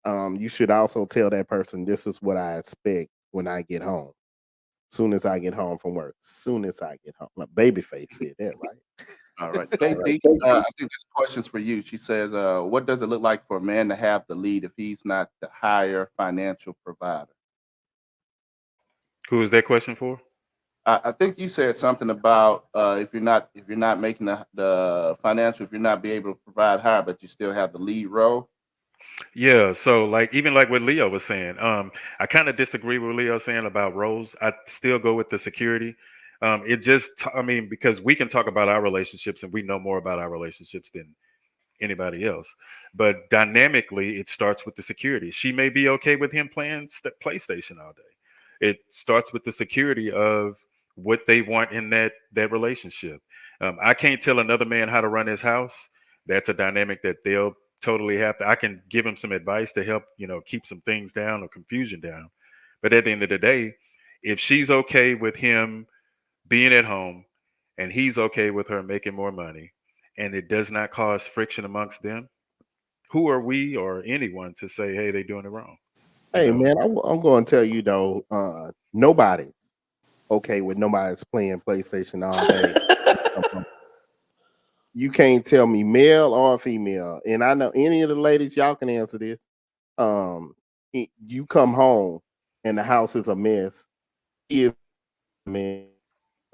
you should also tell that person this is what I expect when I get home. Soon as I get home from work. Soon as I get home. Like Babyface said that right. All right. KD, I think this question's for you. She says, what does it look like for a man to have the lead if he's not the higher financial provider? Who is that question for? I think you said something about if you're not making the financial, if you're not be able to provide higher, but you still have the lead role. Yeah, so like even like what Leo was saying, I kind of disagree with Leo saying about roles. I still go with the security. I mean, because we can talk about our relationships and we know more about our relationships than anybody else. But dynamically, it starts with the security. She may be okay with him playing PlayStation all day. It starts with the security of what they want in that relationship. I can't tell another man how to run his house. That's a dynamic that they'll totally have to. I can give him some advice to help, keep some things down or confusion down. But at the end of the day, if she's okay with him being at home and he's okay with her making more money and it does not cause friction amongst them, who are we or anyone to say, hey, they're doing it wrong? You Hey know? man, I'm going to tell you though, nobody's okay with nobody's playing PlayStation all day. You can't tell me male or female, and I know any of the ladies y'all can answer this. You come home and the house is a mess. Is a mess,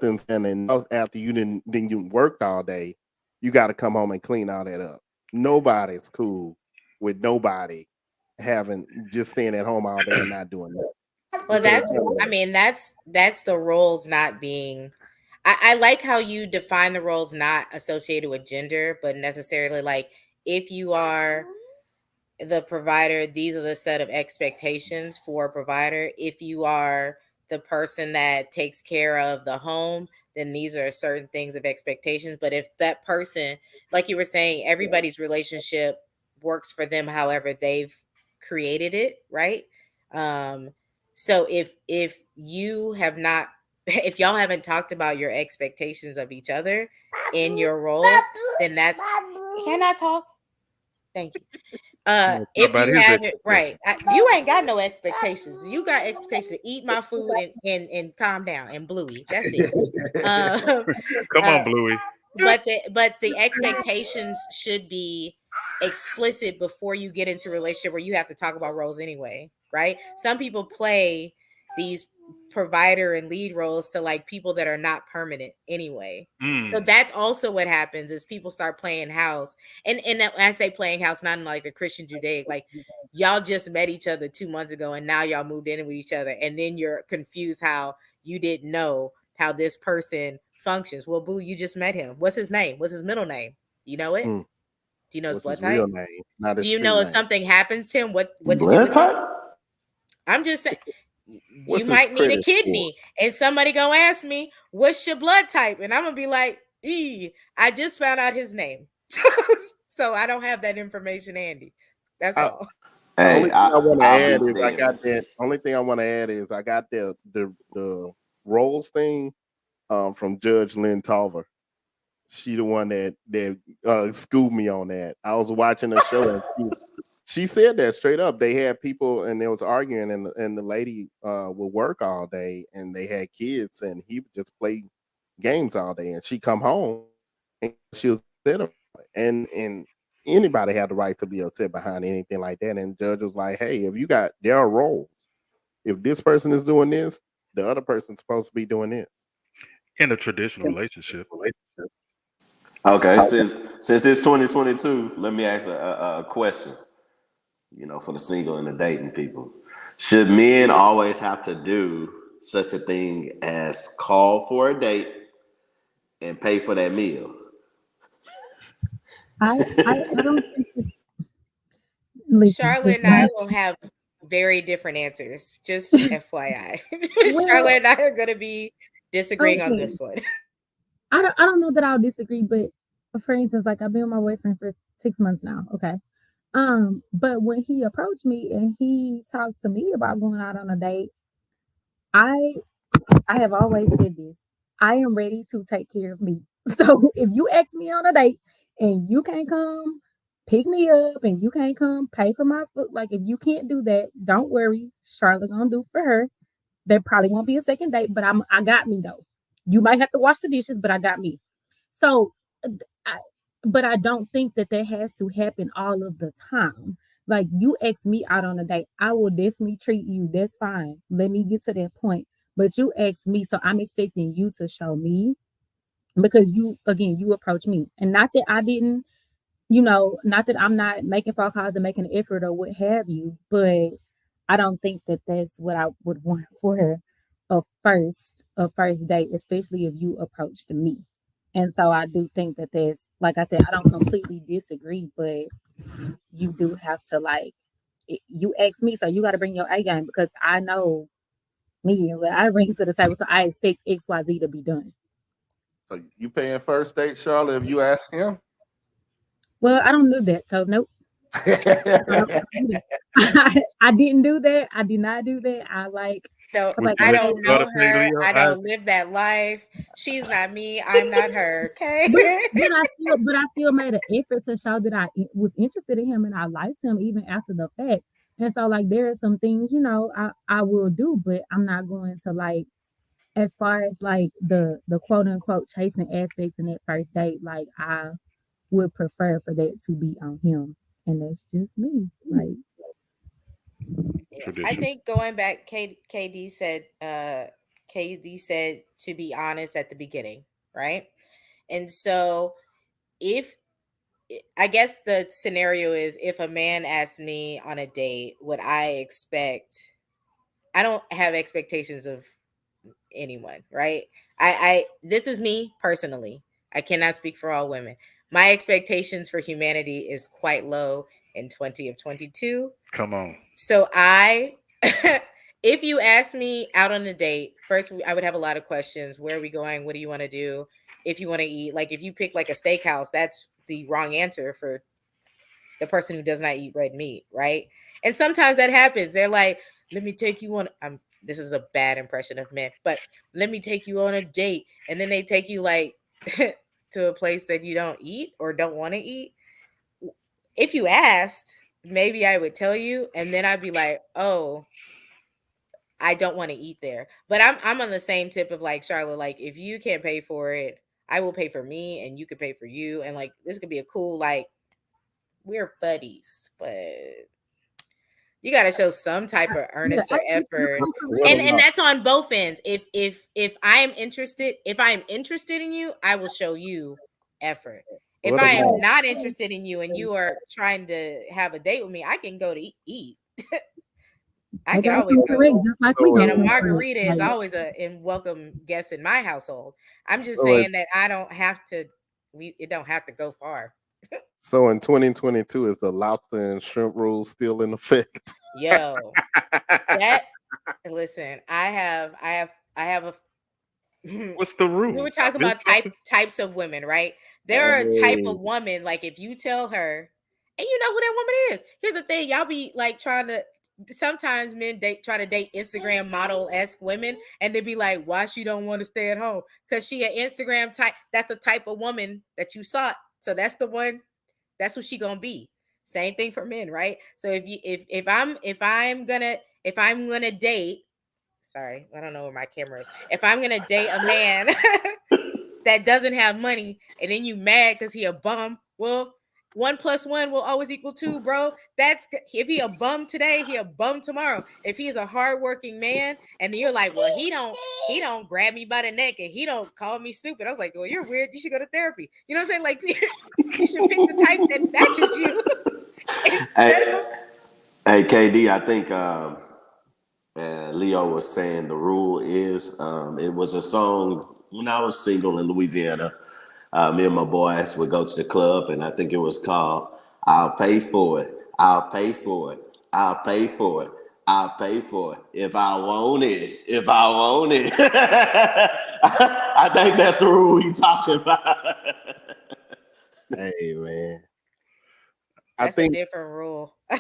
and then after you worked all day, you got to come home and clean all that up. Nobody's cool with nobody having just staying at home all day and not doing that. Well, Because that's the roles not being. I like how you define the roles not associated with gender, but necessarily like if you are the provider, these are the set of expectations for a provider. If you are the person that takes care of the home, then these are certain things of expectations. But if that person, like you were saying, everybody's relationship works for them however they've created it, right? Um, so if you have not if y'all haven't talked about your expectations of each other in your roles, then that's can I talk? Thank you. If About you his haven't, right, expectations. you ain't got no expectations. You got expectations to eat my food and calm down and bluey. That's it. Um, Come uh, on, Bluey. but the expectations should be explicit before you get into a relationship where you have to talk about roles anyway, right? Some people play these provider and lead roles to like people that are not permanent anyway. So Mm. that's also what happens is people start playing house. And when I say playing house, not in like a Christian Judaic, like y'all just met each other 2 months ago and now y'all moved in with each other. And then you're confused how you didn't know how this person functions. Well, boo, you just met him. What's his name? What's his middle name? You know it? mm, Do you know his what's blood his type? real name, not Do his you street know if name. something happens to him, what you do Blood with him? type? I'm just saying you What's his might need a credit score? kidney, and somebody gonna ask me, what's your blood type? And I'm gonna be like, I just found out his name. So I don't have that information handy. That's I, all. the Hey, only thing I want to I'll be add is I got seeing. that. Only thing I want to add is I got the roles thing from Judge Lynn Tolver. She the one that schooled me on that. I was watching a show and she said that straight up. They had people and they was arguing and the lady would work all day and they had kids and he would just play games all day and she come home and she was upset about it. And anybody had the right to be upset behind anything like that. And the judge was like, hey, if you got there are roles. If this person is doing this, the other person's supposed to be doing this. In a traditional relationship. Okay, since it's 2022, let me ask a question. For the single and the dating people, should men always have to do such a thing as call for a date and pay for that meal? I don't think that, listen, Charlotte and I listen. will have very different answers. Just FYI. Well, Charlotte and I are gonna be disagreeing on okay. this one. I don't know that I'll disagree, but for instance, like I've been with my boyfriend for 6 months now. Okay. But when he approached me and he talked to me about going out on a date, I I have always said this. I am ready to take care of me. So if you ask me on a date and you can't come pick me up and you can't come pay for my food, like if you can't do that, don't worry. Charlotte gonna do for her. There probably won't be a second date, but I got me though. You might have to wash the dishes, but I got me. So, I, but I don't think that that has to happen all of the time. Like you ask me out on a date, I will definitely treat you. That's fine. Let me get to that point. But you asked me, so I'm expecting you to show me because you approach me, and not that I didn't, not that I'm not making phone calls and making an effort or what have you, but I don't think that that's what I would want for a first date, especially if you approached me. And so I do think that there's, like I said, I don't completely disagree, but you do have to you ask me, so you got to bring your A game because I know me and what I bring to the table, so I expect XYZ to be done. So you paying first date, Charlotte, if you ask him? Well, I don't do that, so nope. I didn't do that. I did not do that. I No, was Would like, you I let okay, don't your know daughter play her. Leo? I don't live that life. She's not me. I'm not her. Okay. but but I still made an effort to show that was interested in him and I liked him even after the fact. And so like there are some things, I will do, but I'm not going to like as far as like the quote unquote chasing aspect in that first date, like I would prefer for that to be on him. And that's just me. Like Yeah, I Tradition. think going back, KD said to be honest at the beginning, right? And so if I guess the scenario is if a man asks me on a date, what I expect, I don't have expectations of anyone, right? I this is me personally. I cannot speak for all women. My expectations for humanity is quite low in 20 of 22. Come on. So if you ask me out on a date, first I would have a lot of questions. Where are we going? What do you want to do? If you want to eat, like if you pick like a steakhouse, that's the wrong answer for the person who does not eat red meat, right? And sometimes that happens. They're like, "Let me take you on." This is a bad impression of men, but let me take you on a date, and then they take you like to a place that you don't eat or don't want to eat. If you asked, maybe I would tell you, and then I'd be like, "Oh, I don't want to eat there." But I'm on the same tip of like Charlotte. Like, if you can't pay for it, I will pay for me, and you could pay for you, and like this could be a cool like we're buddies, but you got to show some type of yeah, earnest or effort. for What real. And about that's on both ends. If I'm interested in you, I will show you effort. If what I about am not interested in you and you are trying to have a date with me, I can go to eat. I They can gotta always come go. correct, just like we so And gonna a come correct. margarita is Like always a in welcome guest in my household. I'm just so saying that I don't have to it don't have to go far. So in 2022, is the lobster and shrimp rule still in effect? Yo, that listen, I have a What's the we were rule? I talking missed about something. types of women, right? There are a type hey, of woman, like if you tell her, and you know who that woman is. Here's the thing, y'all be like trying to sometimes men try to date Instagram model esque women, and they be like, why she don't want to stay at home? Because she an Instagram type, that's a type of woman that you sought. So that's the one, that's what she gonna be. Same thing for men, right? So if I'm gonna date, sorry, I don't know where my camera is. If I'm gonna date a man that doesn't have money, and then you mad because he a bum, well, 1 + 1 will always equal 2, bro. That's if he a bum today, he a bum tomorrow. If he's a hardworking man, and you're like, well, he don't grab me by the neck and he don't call me stupid. I was like, well, you're weird. You should go to therapy. You know what I'm saying? Like, you should pick the type that matches you instead Hey, of hey, KD, I think Leo was saying the rule is it was a song when I was single in Louisiana. Me and my boys would go to the club, and I think it was called "I'll Pay for It, I'll Pay for It, I'll Pay for It, I'll Pay for it if I want it, if I want it." I think that's the rule he's talking about. Hey man, I That's a think different rule. I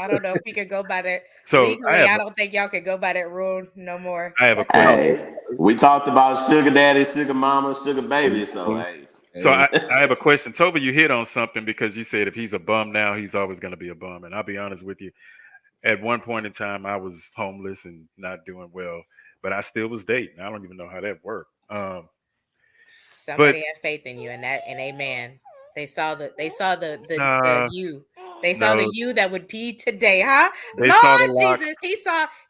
don't know if we could go by that So legally. I don't think y'all could go by that rule no more. I have a no. question. Hey, we talked about sugar daddy, sugar mama, sugar baby. So hey, So Hey, I have a question. Toba, you hit on something because you said if he's a bum now, he's always going to be a bum. And I'll be honest with you. At one point in time, I was homeless and not doing well, but I still was dating. I don't even know how that worked. But Somebody had faith in you, and amen. They saw the nah, you. They saw the no, you that would be today, huh? they saw the Lord locks. Jesus,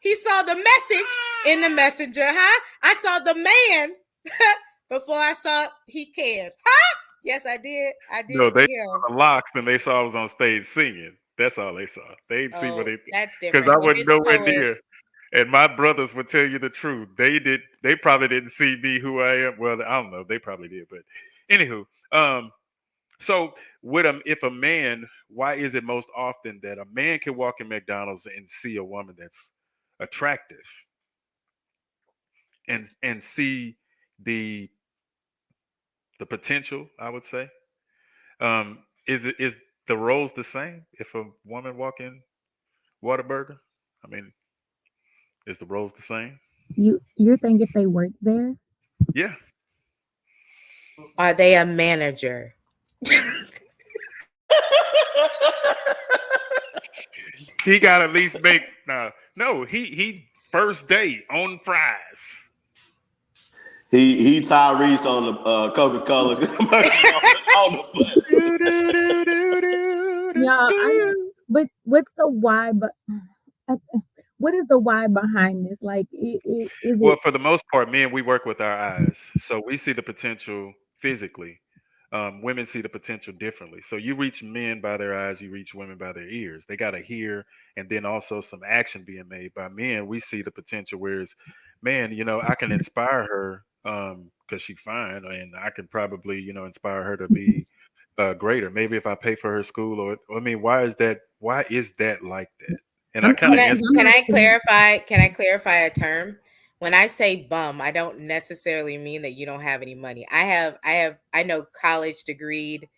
he saw the message in the messenger, huh? I saw the man before I saw he cared, huh? Yes, I did. I did No, they see him. saw the locks and they saw I was on stage singing. That's all they saw. They didn't see what Oh, they that's because different. I If wasn't it's nowhere poet, near. And my brothers would tell you the truth. They did. They probably didn't see me who I am. Well, I don't know. They probably did. But anywho, so if a man, why is it most often that a man can walk in McDonald's and see a woman that's attractive and see the the potential? I would say, is the role's the same. If a woman walk in Whataburger, I mean, is the roles the same? You're saying if they work there? Yeah. Are they a manager? He got at least make no. He first date on fries. He Tyrese on the Coca-Cola commercial on the bus. Yeah, but what's the why? But what is the why behind this? Like, is Well, it for the most part, men, we work with our eyes, so we see the potential physically. Women see the potential differently. So you reach men by their eyes, you reach women by their ears. They got to hear, and then also some action being made by men. We see the potential. Whereas, man, I can inspire her because she's fine, and I can probably, inspire her to be greater. Maybe if I pay for her school, or I mean, why is that? Why is that like that? And I kind I'm of Can I answer. I'm can I asking. clarify? Can I clarify a term? When I say bum, I don't necessarily mean that you don't have any money. I know college degreed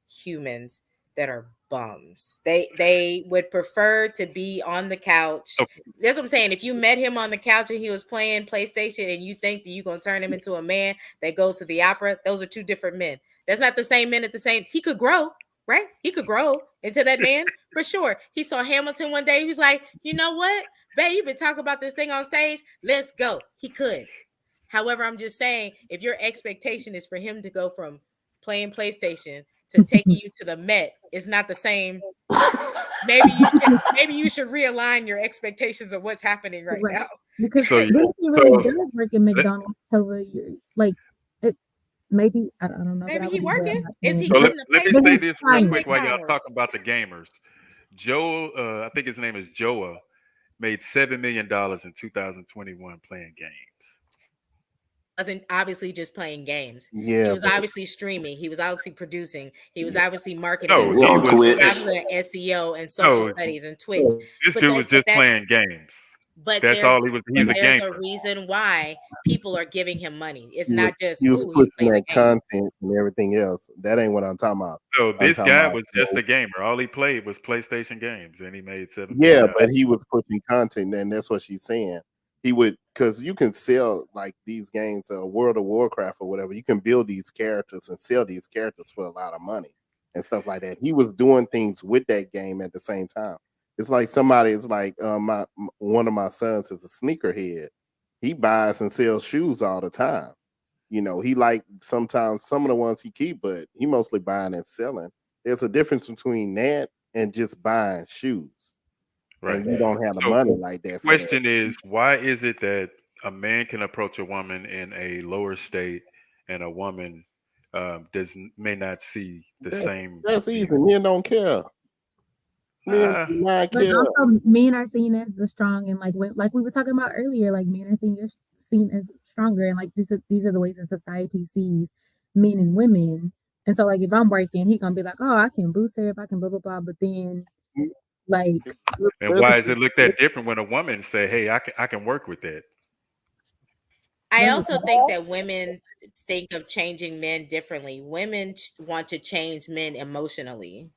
humans that are bums. They would prefer to be on the couch. So, That's what I'm saying. If you met him on the couch and he was playing PlayStation and you think that you're gonna turn him into a man that goes to the opera, those are two different men. That's not the same men at the same. He could grow, right? He could grow into that man for sure. He saw Hamilton one day. He was like, you know what, babe, you've been talking about this thing on stage. Let's go. He could. However, I'm just saying, if your expectation is for him to go from playing PlayStation to taking you to the Met, it's not the same. Maybe you should realign your expectations of what's happening right Right. now. Because so, what if he really so does work in let, McDonald's over your like it maybe I don't know that Maybe I he would do that. working. I'm not Is saying, he so let, but getting a let me but say paycheck he's this real from trying. quick while y'all McDonald's? talking about the gamers. Joe, I think his name is Joa, made $7 million in 2021 playing games. Wasn't obviously just playing games. He Yeah, was but obviously streaming. He was obviously producing. He was obviously marketing No, himself. he On was He was Twitch. obviously an SEO and social no. studies and Twitch. This But dude was that but just that's playing games. but That's there's all he was. but He's a there's a gamer. reason why people are giving him money. It's he was, not just he was ooh, he pushing plays a that game. content and everything else. That ain't what I'm talking about. So I'm this talking guy about was just a gamer. All he played was PlayStation games, and he made $7 million. yeah, but he was pushing content, and that's what she's saying. He would because you can sell like these games, World of Warcraft or whatever. You can build these characters and sell these characters for a lot of money and stuff like that. He was doing things with that game at the same time. It's like somebody. It's like one of my sons is a sneakerhead. He buys and sells shoes all the time. He like sometimes some of the ones he keep, but he mostly buying and selling. There's a difference between that and just buying shoes, and Right. you don't have the So money like the that for that. question is, why is it that a man can approach a woman in a lower state, and a woman may not see the That, same that's easy. view? Men don't care. Men Uh, do not But care. also men are seen as the strong and like we were talking about earlier, like men are seen as stronger and like these are the ways that society sees men and women. And so like if I'm working, he gonna be like, oh, I can boost her if I can blah blah blah. But then like and why is it looked at different when a woman say, "Hey, I can work with that"? I right, also think that women think of changing men differently. Women want to change men emotionally,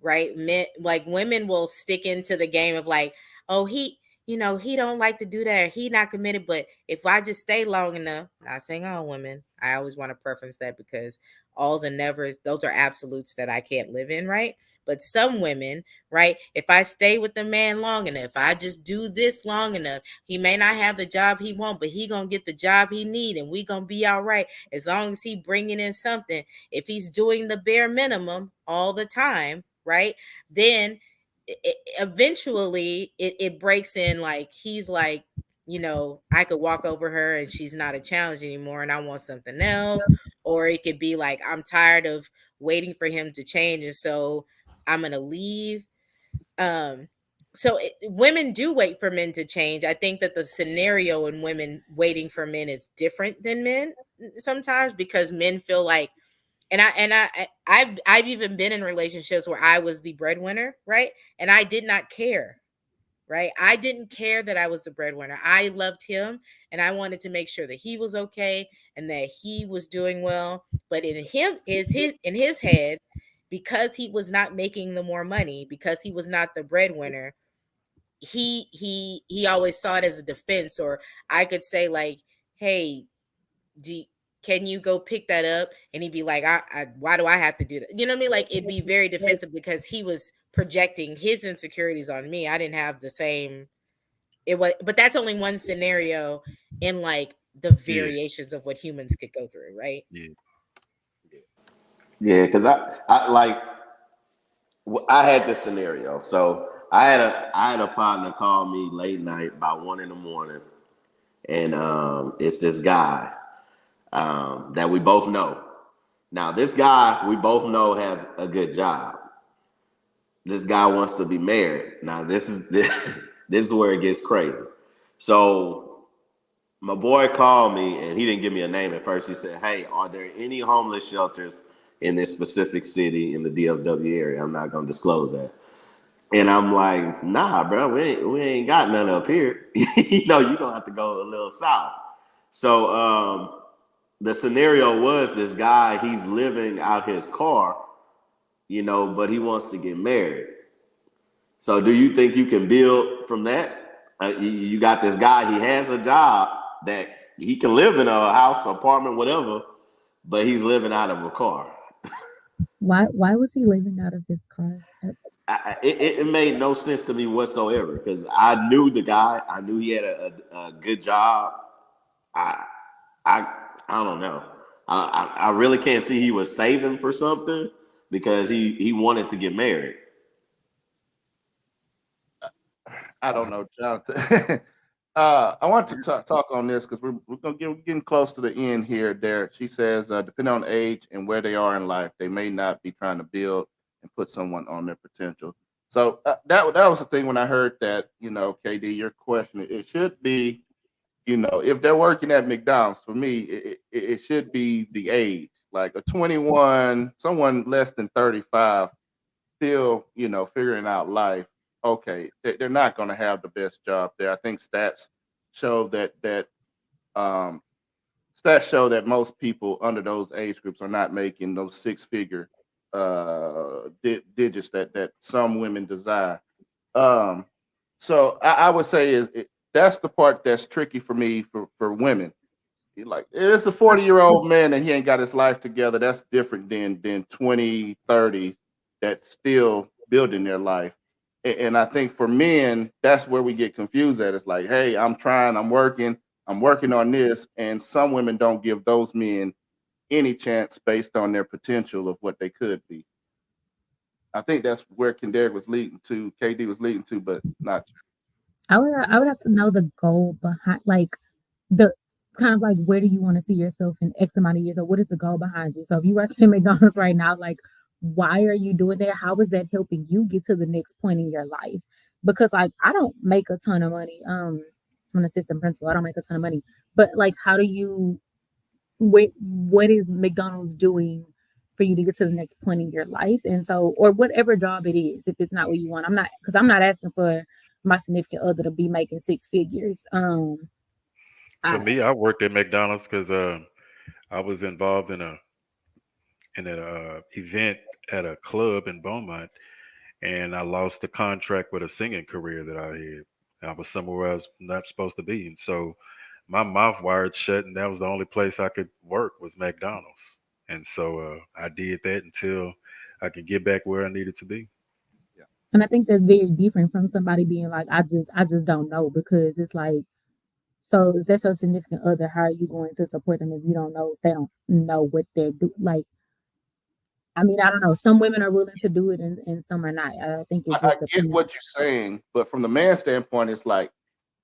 right? Men like women will stick into the game of like, oh, he don't like to do that. Or he not committed. But if I just stay long enough, not saying all women, I always want to preference that because alls and nevers, those are absolutes that I can't live in, right? But some women, right? If I stay with the man long enough, if I just do this long enough, he may not have the job he want, but he gonna get the job he need, and we gonna be all right as long as he bringing in something. If he's doing the bare minimum all the time, right? Then eventually it breaks in like he's like, I could walk over her and she's not a challenge anymore and I want something else. Or it could be like, I'm tired of waiting for him to change. And so I'm going to leave. Um, women do wait for men to change. I think that the scenario in women waiting for men is different than men sometimes because men feel like, I've even been in relationships where I was the breadwinner, right? And I did not care, right? I didn't care that I was the breadwinner. I loved him and I wanted to make sure that he was okay and that he was doing well. But in his head, because he was not making the more money, because he was not the breadwinner, he always saw it as a defense. Or I could say like, hey, can you go pick that up? And he'd be like, why do I have to do that? You know what I mean? Like, it'd be very defensive because he was projecting his insecurities on me. I didn't have the same. But that's only one scenario in like the variations of what humans could go through, right? Yeah, because I like I had this scenario. So I had a partner call me late night about 1 a.m, and it's this guy that we both know. Now, this guy we both know has a good job. This guy wants to be married. Now, this is where it gets crazy. So my boy called me, and he didn't give me a name at first. He said, "Hey, are there any homeless shelters in this specific city in the DFW area?" I'm not going to disclose that. And I'm like, "Nah, bro, we ain't got none up here. You're going to have to go a little south." So the scenario was this guy, he's living out his car, but he wants to get married. So do you think you can build from that? You got this guy, he has a job that he can live in a house, apartment, whatever, but he's living out of a car. Why was he living out of his car? It made no sense to me whatsoever because I knew the guy. I knew he had a good job. I don't know. I really can't see he was saving for something because he wanted to get married. I don't know, Jonathan. I want to talk on this because we're getting close to the end here, Derek. She says, depending on age and where they are in life, they may not be trying to build and put someone on their potential. So that was the thing when I heard that, KD, your question, it should be, if they're working at McDonald's, for me, it should be the age, like a 21, someone less than 35, still, figuring out life. Okay, they're not going to have the best job there. I think stats show um, that most people under those age groups are not making those six-figure digits that some women desire. So I would say that's the part that's tricky for me for women. Like, it's a 40-year-old man and he ain't got his life together. That's different than 20, 30 that's still building their life. And I think for men, that's where we get confused at. It's like, hey, I'm trying, I'm working on this. And some women don't give those men any chance based on their potential of what they could be. I think that's where KD was leading to, but not true. I would have to know the goal behind, like, the kind of like, where do you want to see yourself in X amount of years, or what is the goal behind you? So if you work at McDonald's right now, like, why are you doing that? How is that helping you get to the next point in your life? Because like, I don't make a ton of money. I'm an assistant principal. I don't make a ton of money, but like, how do you? What is McDonald's doing for you to get to the next point in your life? And so, or whatever job it is, if it's not what you want, I'm not asking for my significant other to be making six figures. For me, I worked at McDonald's because I was involved in an event at a club in Beaumont, and I lost the contract with a singing career that I had. I was somewhere I was not supposed to be, and so my mouth wired shut, and that was the only place I could work was McDonald's. And so I did that until I could get back where I needed to be. And I think that's very different from somebody being like, I just don't know, because it's like, so if that's your significant other, how are you going to support them if you don't know, if they don't know what they're doing? Like, I mean, I don't know. Some women are willing to do it and some are not. I think it just I depends. get what you're saying, but from the man's standpoint, it's like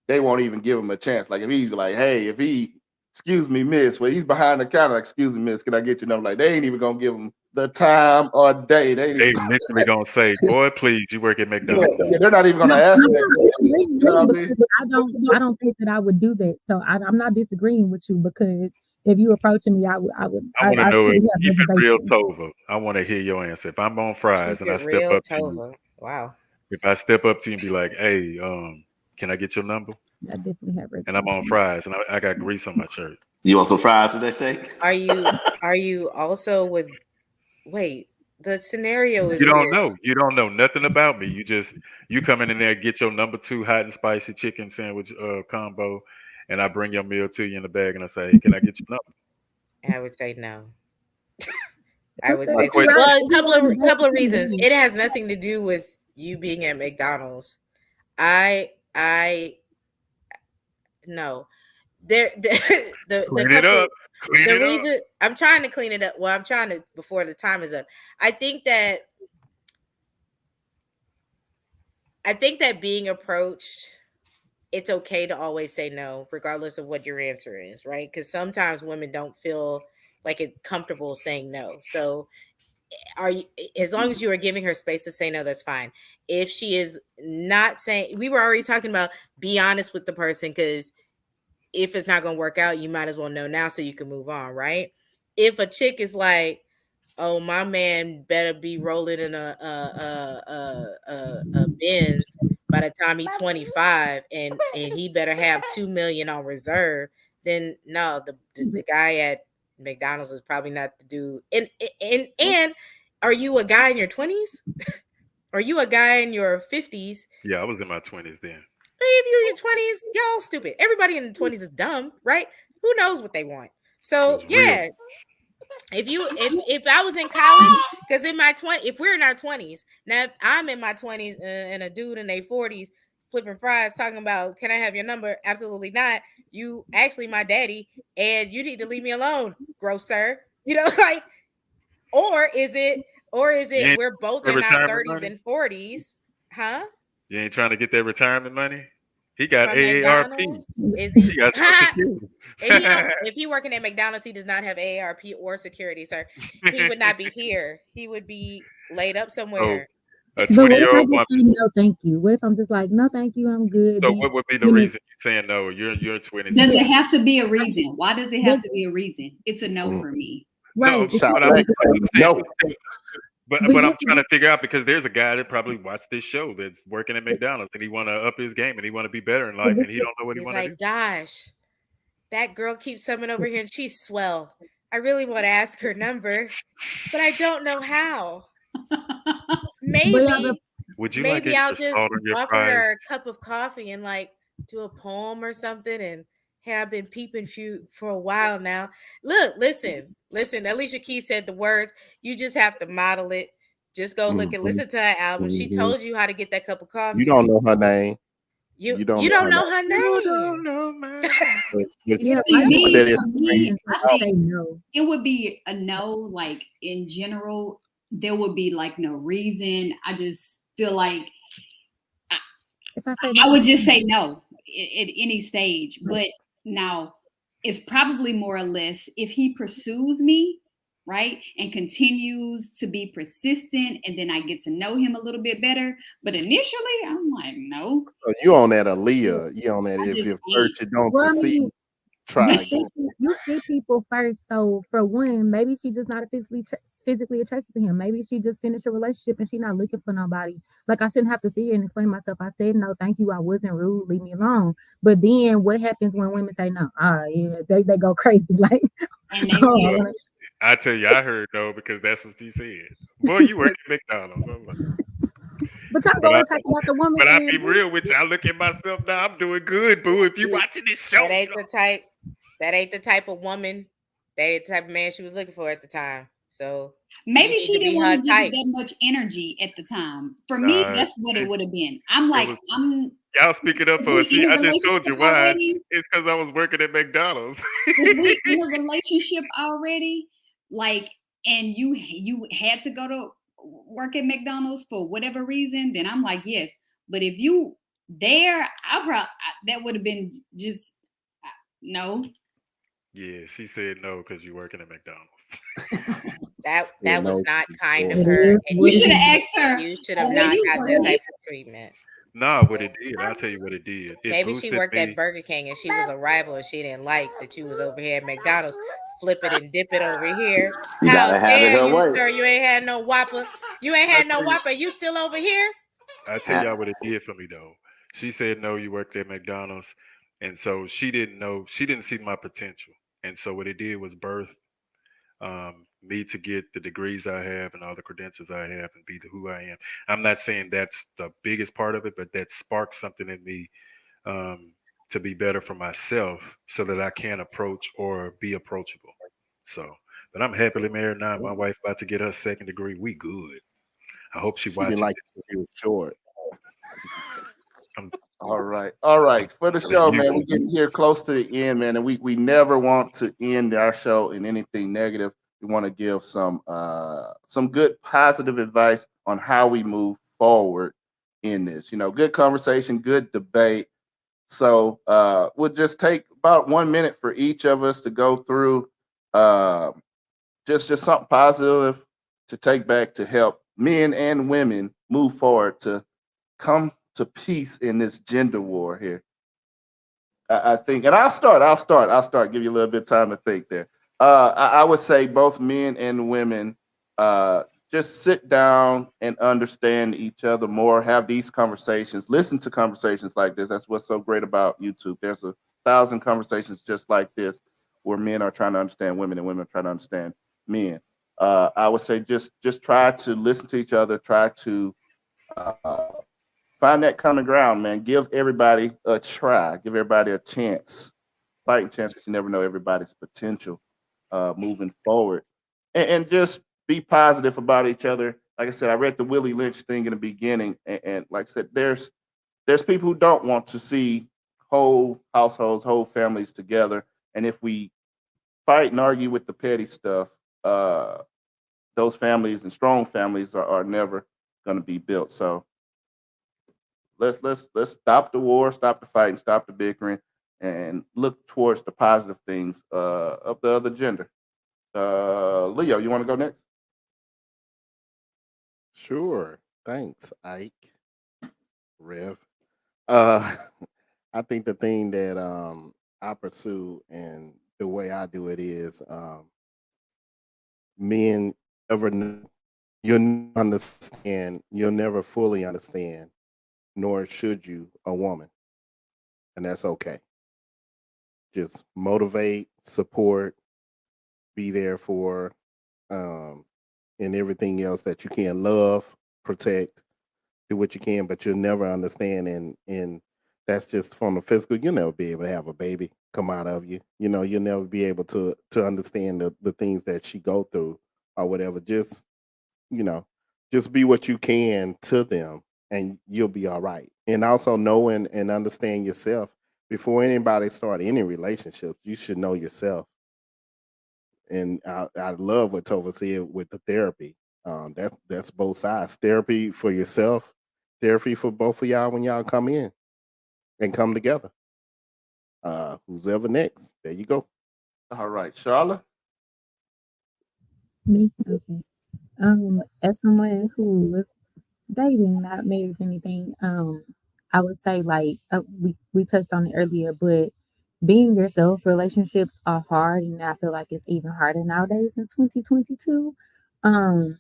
they won't even give him a chance. Like, if he's like, hey, excuse me, miss, well, he's behind the counter, like, excuse me, miss, can I get your number? Like, they ain't even gonna give him the time or day. They literally gonna say, "Boy, please, you work at McDonald's." Yeah, they're not even gonna ask that. You know what I mean? I don't think that I would do that. So I'm not disagreeing with you, because if you approaching me, I would. I want to know if keep it real, Tova. I want to hear your answer. If I'm on fries Keep and I it step real, up to you, Tova. Wow. if I step up to you and be like, "Hey, can I get your number?" I definitely have And I'm on fries and I got grease on my shirt. You want some fries with that steak? Are you also with? Wait, The scenario is You don't weird. know. You don't know nothing about me. You come in there, get your number 2 hot and spicy chicken sandwich combo, and I bring your meal to you in the bag, and I say, hey, can I get your number? I would say no. I So would say say, Wait, well, a if you want to couple of date, you reasons. can It has nothing to do with you being at McDonald's. I no. The clean it couple up. Clean the it up. reason I'm trying to clean it up. Well, I'm trying to before the time is up. I think that being approached, it's okay to always say no, regardless of what your answer is, right? Because sometimes women don't feel like it's comfortable saying no. So are you, as long as you are giving her space to say no, that's fine. If she is not saying, we were already talking about, be honest with the person, because if it's not going to work out, you might as well know now so you can move on, right? If a chick is like, oh, my man better be rolling in a Benz by the time he's 25, and he better have 2 million on reserve, then no, the guy at McDonald's is probably not the dude. And are you a guy in your 20s? Are you a guy in your 50s? Yeah, I was in my 20s then. If you're in your 20s, y'all stupid. Everybody in the 20s is dumb, right? Who knows what they want? So It was real. yeah, if I was in college, because in my 20, if we're in our 20s, now if I'm in my 20s and a dude in their 40s flipping fries talking about, can I have your number? Absolutely not. You actually my daddy, and you need to leave me alone, gross sir. You know, like, or is it You ain't we're both the in our retirement 30s money? and 40s, huh? You ain't trying to get that retirement money? He got From AARP. McDonald's? Is he? He got Social If he don't, Security. if he working at McDonald's, he does not have AARP or security, sir. He would not be here. He would be laid up So somewhere. a But what if I 20-year-old just woman. say no, thank you? What if I'm just like, no, thank you, I'm good. So Then what would be the then reason you saying no? You're 26. Does it yeah, have to be a reason? Why does it have but to be a reason? It's a no for me. No, right. If but you I'm Chocolate say say no. but but I'm you trying to figure out, because there's a guy that probably watched this show that's working at McDonald's, and he want to up his game and he want to be better in life, but and he don't know what he He's want to do. like, gosh, that girl keeps coming over here and she's swell. I really want to ask her number, but I don't know how. but Would you like Maybe I'll extra just salt on your offer fries? her a cup of coffee and like do a poem or something. And hey, I've been peeping you for a while now. Look, listen. Alicia Keys said the words. You just have to model it. Just go look and Mhm, listen to her album. She mhm. told you how to get that cup of You coffee. don't know her name. You You don't you know don't her know name. her You name. don't know my name. But yeah, See, I you just put me, that in want for the to me, screen. I say think no. it would be a no, like in general, there would be like no reason. I just feel like If I say I no, would just say no at any stage. right. But now it's probably more or less if he pursues me, right, and continues to be persistent, and then I get to know him a little bit better. But initially, I'm like, no, So you on that Aaliyah. You on that I if just ain't. first you don't Well, I succeed, mean, try again. you see people first. So for one, maybe she just not physically attracted to him. Maybe she just finished a relationship and she not looking for nobody. Like I shouldn't have to sit here and explain myself. I said no, thank you. I wasn't rude. Leave me alone. But then what happens when women say no? Ah, yeah, they go crazy. Like, And they oh, Well, will. I tell you, I heard no because that's what you said. Boy, you work at McDonald's. I'm like, but y'all but I go and talk about the woman but I end. be real with you. I look at myself now. I'm doing good, boo. If you watching this show, That ain't the type. That ain't the type of woman. That ain't the type of man she was looking for at the time. So you Maybe need she to didn't be want her to give it type. that much energy at the time. For me, nah, that's what it it, would have been. I'm it like, was I'm y'all speaking up if for we us. See, in a I just told relationship you why. already, It's because I was working at McDonald's. if we in a relationship already, like, and you had to go to work at McDonald's for whatever reason, then I'm like, yes. But if you there, that would have been just no. Yeah, she said no because you're working at McDonald's. That Yeah, was no. not kind of It her, is and You what it should have is. asked her, you should have oh, where not you got that working? type of treatment. Nah, what it did, I'll tell you what it did. It Maybe she boosted worked at me. Burger King and she was a rival and she didn't like that you was over here at McDonald's. Flip it and dip it over here. You How gotta have it dare her you, way. sir? You ain't had no Whopper. You ain't I had no tell you, Whopper. You still over here? I tell Ha- y'all what it did for me though. She said no, you worked at McDonald's, and so she didn't know. She didn't see my potential, and so what it did was birth me to get the degrees I have and all the credentials I have and be who I am. I'm not saying that's the biggest part of it, but that sparks something in me, um, to be better for myself so that I can approach or be approachable. So, but I'm happily married now. My wife about to get her second degree. We good. I hope she She didn't watches like it. She was short. it. I'm All right. All right. For the telling show, you. man, we're getting here close to the end, man. And we never want to end our show in anything negative. We want to give some good positive advice on how we move forward in this. Good conversation, good debate. So we'll just take about 1 minute for each of us to go through uh, just something positive to take back to help men and women move forward to come to peace in this gender war here. I think, and I'll start. Give you a little bit of time to think there. I would say both men and women uh, just sit down and understand each other more. Have these conversations. Listen to conversations like this. That's what's so great about YouTube. There's 1,000 conversations just like this where men are trying to understand women and women are trying to understand men. I would say just try to listen to each other. Try to uh, find that common ground, man. Give everybody a try. Give everybody a chance, fighting chance, because you never know everybody's potential moving forward, and just be positive about each other. Like I said, I read the Willie Lynch thing in the beginning, and like I said, there's people who don't want to see whole households, whole families together, and if we fight and argue with the petty stuff, uh, those families and strong families are never going to be built. So let's stop the war, stop the fighting, stop the bickering, and look towards the positive things of the other gender. Leo, you want to go next? Sure. Thanks, Ike. Rev. Uh I think the thing that I pursue and the way I do it is men ever you'll never understand, you'll never fully understand, nor should you a woman. And that's okay. Just motivate, support, be there for um and everything else that you can love, protect, do what you can, but you'll never understand and that's just from the physical. You'll never be able to have a baby come out of you. You'll never be able to understand the things that she go through or whatever. You know, just be what you can to them and you'll be all right. And also know and understand yourself. Before anybody start any relationship, you should know yourself. And I love what Tova said with the therapy. That's both sides. Therapy for yourself, therapy for both of y'all when y'all come in and come together. Who's ever next? There you go. All right, Charlotte. Me, okay. As someone who was dating, not married or anything, I would say like we touched on it earlier, but being yourself, relationships are hard, and I feel like it's even harder nowadays in 2022. Um,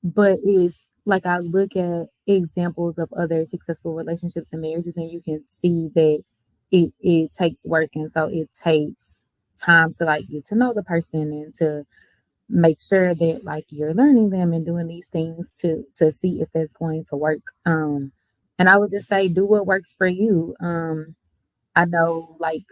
but it's like I look at examples of other successful relationships and marriages, and you can see that it takes work, and so it takes time to like get to know the person and to make sure that like you're learning them and doing these things to see if that's going to work. And I would just say do what works for you. I know, like,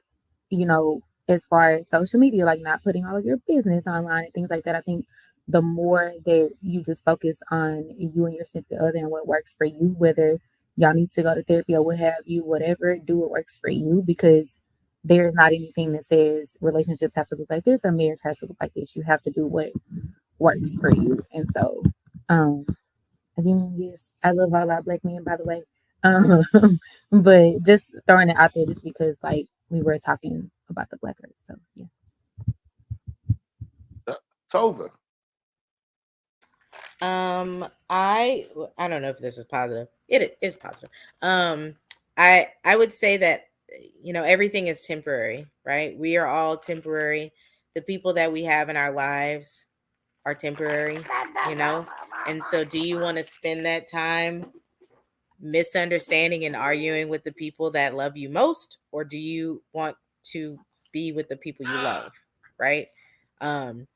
as far as social media, like not putting all of your business online and things like that, I think the more that you just focus on you and your significant other and what works for you, whether y'all need to go to therapy or what have you, whatever, do what works for you, because there's not anything that says relationships have to look like this or marriage has to look like this. You have to do what works for you. And so, um, again, yes, I love all our black men, by the way. But just throwing it out there just because, like, we were talking about the black earth. So, yeah. Tova. I don't know if this is positive. It is positive. I would say that everything is temporary, right? We are all temporary. The people that we have in our lives are temporary, And so do you want to spend that time misunderstanding and arguing with the people that love you most, or do you want to be with the people you love, right? um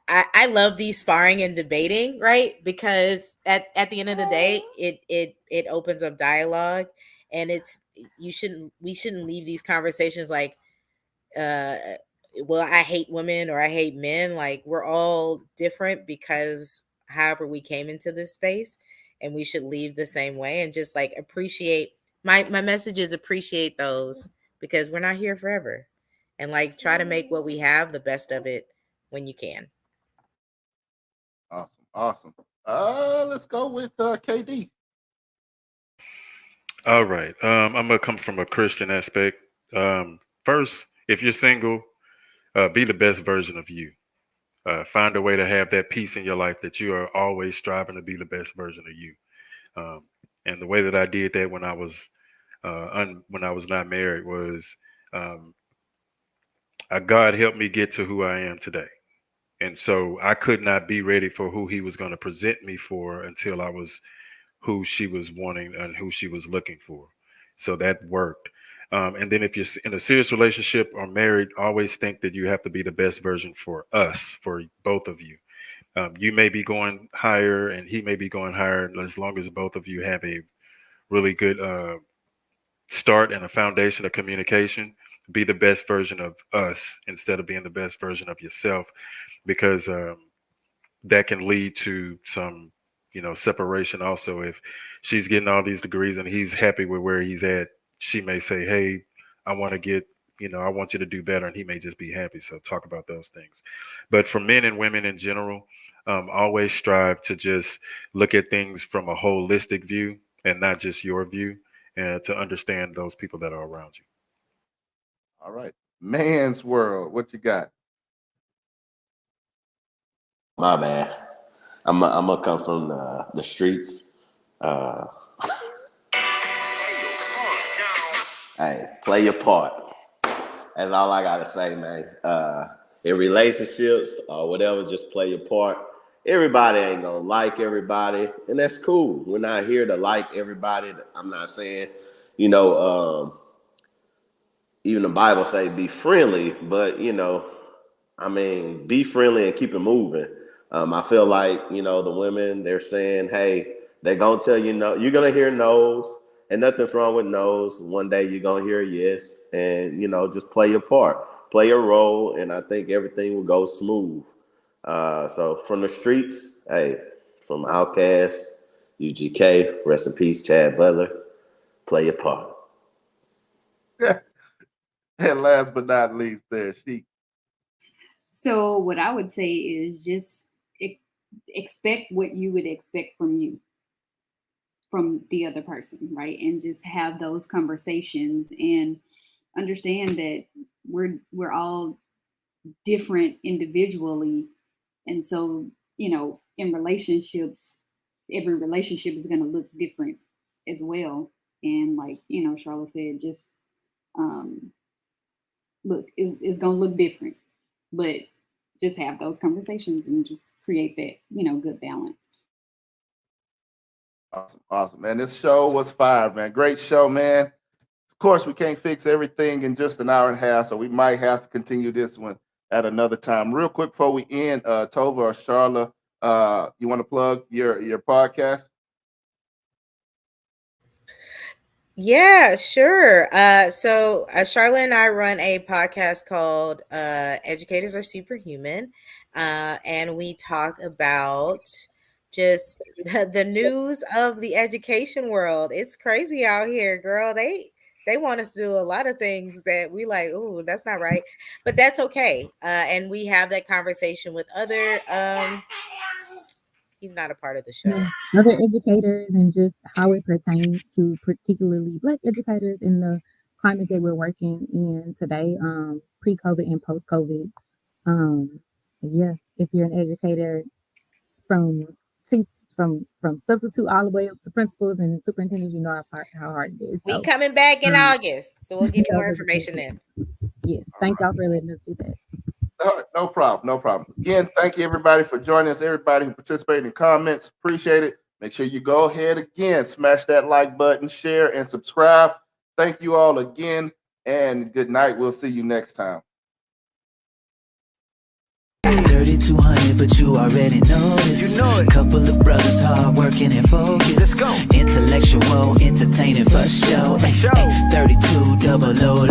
I love these sparring and debating, right? Because at the end of the day, it opens up dialogue, and we shouldn't leave these conversations like, well, I hate women or I hate men. Like, we're all different because however we came into this space, and we should leave the same way, and just like appreciate my message is appreciate those, because we're not here forever, and like try to make what we have the best of it when you can. Awesome. Let's go with KD. All right. I'm gonna come from a Christian aspect. First, if you're single, be the best version of you. Find a way to have that peace in your life that you are always striving to be the best version of you. Um, and the way that I did that when I was when I was not married was God helped me get to who I am today. And so I could not be ready for who He was going to present me for until I was who she was wanting and who she was looking for. So that worked. And then if you're in a serious relationship or married, always think that you have to be the best version for us, for both of you. You may be going higher and he may be going higher, as long as both of you have a really good start and a foundation of communication. Be the best version of us instead of being the best version of yourself, because that can lead to some, separation. Also, if she's getting all these degrees and he's happy with where he's at, she may say, hey, I want to get, I want you to do better, and he may just be happy. So talk about those things. But for men and women in general, always strive to just look at things from a holistic view and not just your view, and to understand those people that are around you. All right. Man's World, what you got? My bad. I'm gonna come from the streets. Hey, play your part. That's all I gotta say, man. In relationships or whatever, just play your part. Everybody ain't gonna like everybody, and that's cool. We're not here to like everybody. I'm not saying, even the Bible say be friendly, but be friendly and keep it moving. I feel like, the women, they're saying, hey, they're going to tell you no. You're going to hear no's, and nothing's wrong with no's. One day you're going to hear yes, and, just play your part, play your role, and I think everything will go smooth. So from the streets, hey, from Outkast, UGK, rest in peace, Chad Butler, play your part. And last but not least, there, she. So what I would say is just expect what you would expect from the other person, right? And just have those conversations and understand that we're all different individually. And so, in relationships, every relationship is going to look different as well. And like, Charlotte said, just look, it's going to look different, but just have those conversations and just create that, good balance. Awesome, man. This show was fire, man. Great show, man. Of course, we can't fix everything in just an hour and a half, so we might have to continue this one at another time. Real quick before we end, Tova or Charla, you want to plug your podcast? Yeah, sure. So Charlotte and I run a podcast called Educators Are Superhuman, and we talk about just the news of the education world. It's crazy out here, girl. They want us to do a lot of things that we like, oh, that's not right, but that's okay. And we have that conversation with other he's not a part of the show. Other educators, and just how it pertains to particularly Black educators in the climate that we're working in today, pre-COVID and post-COVID. Yeah, if you're an educator from substitute all the way up to principals and superintendents, you know how hard it is. We coming back in August, so we'll give you more information then. Yes, thank y'all for letting us do that. All right, no problem. Again, thank you everybody for joining us. Everybody who participated in comments, appreciate it. Make sure you go ahead again, smash that like button, share, and subscribe. Thank you all again, and good night. We'll see you next time. 3200, but but you already know this. Couple of brothers hard working and focused. Intellectual, entertaining for show. 32 double O.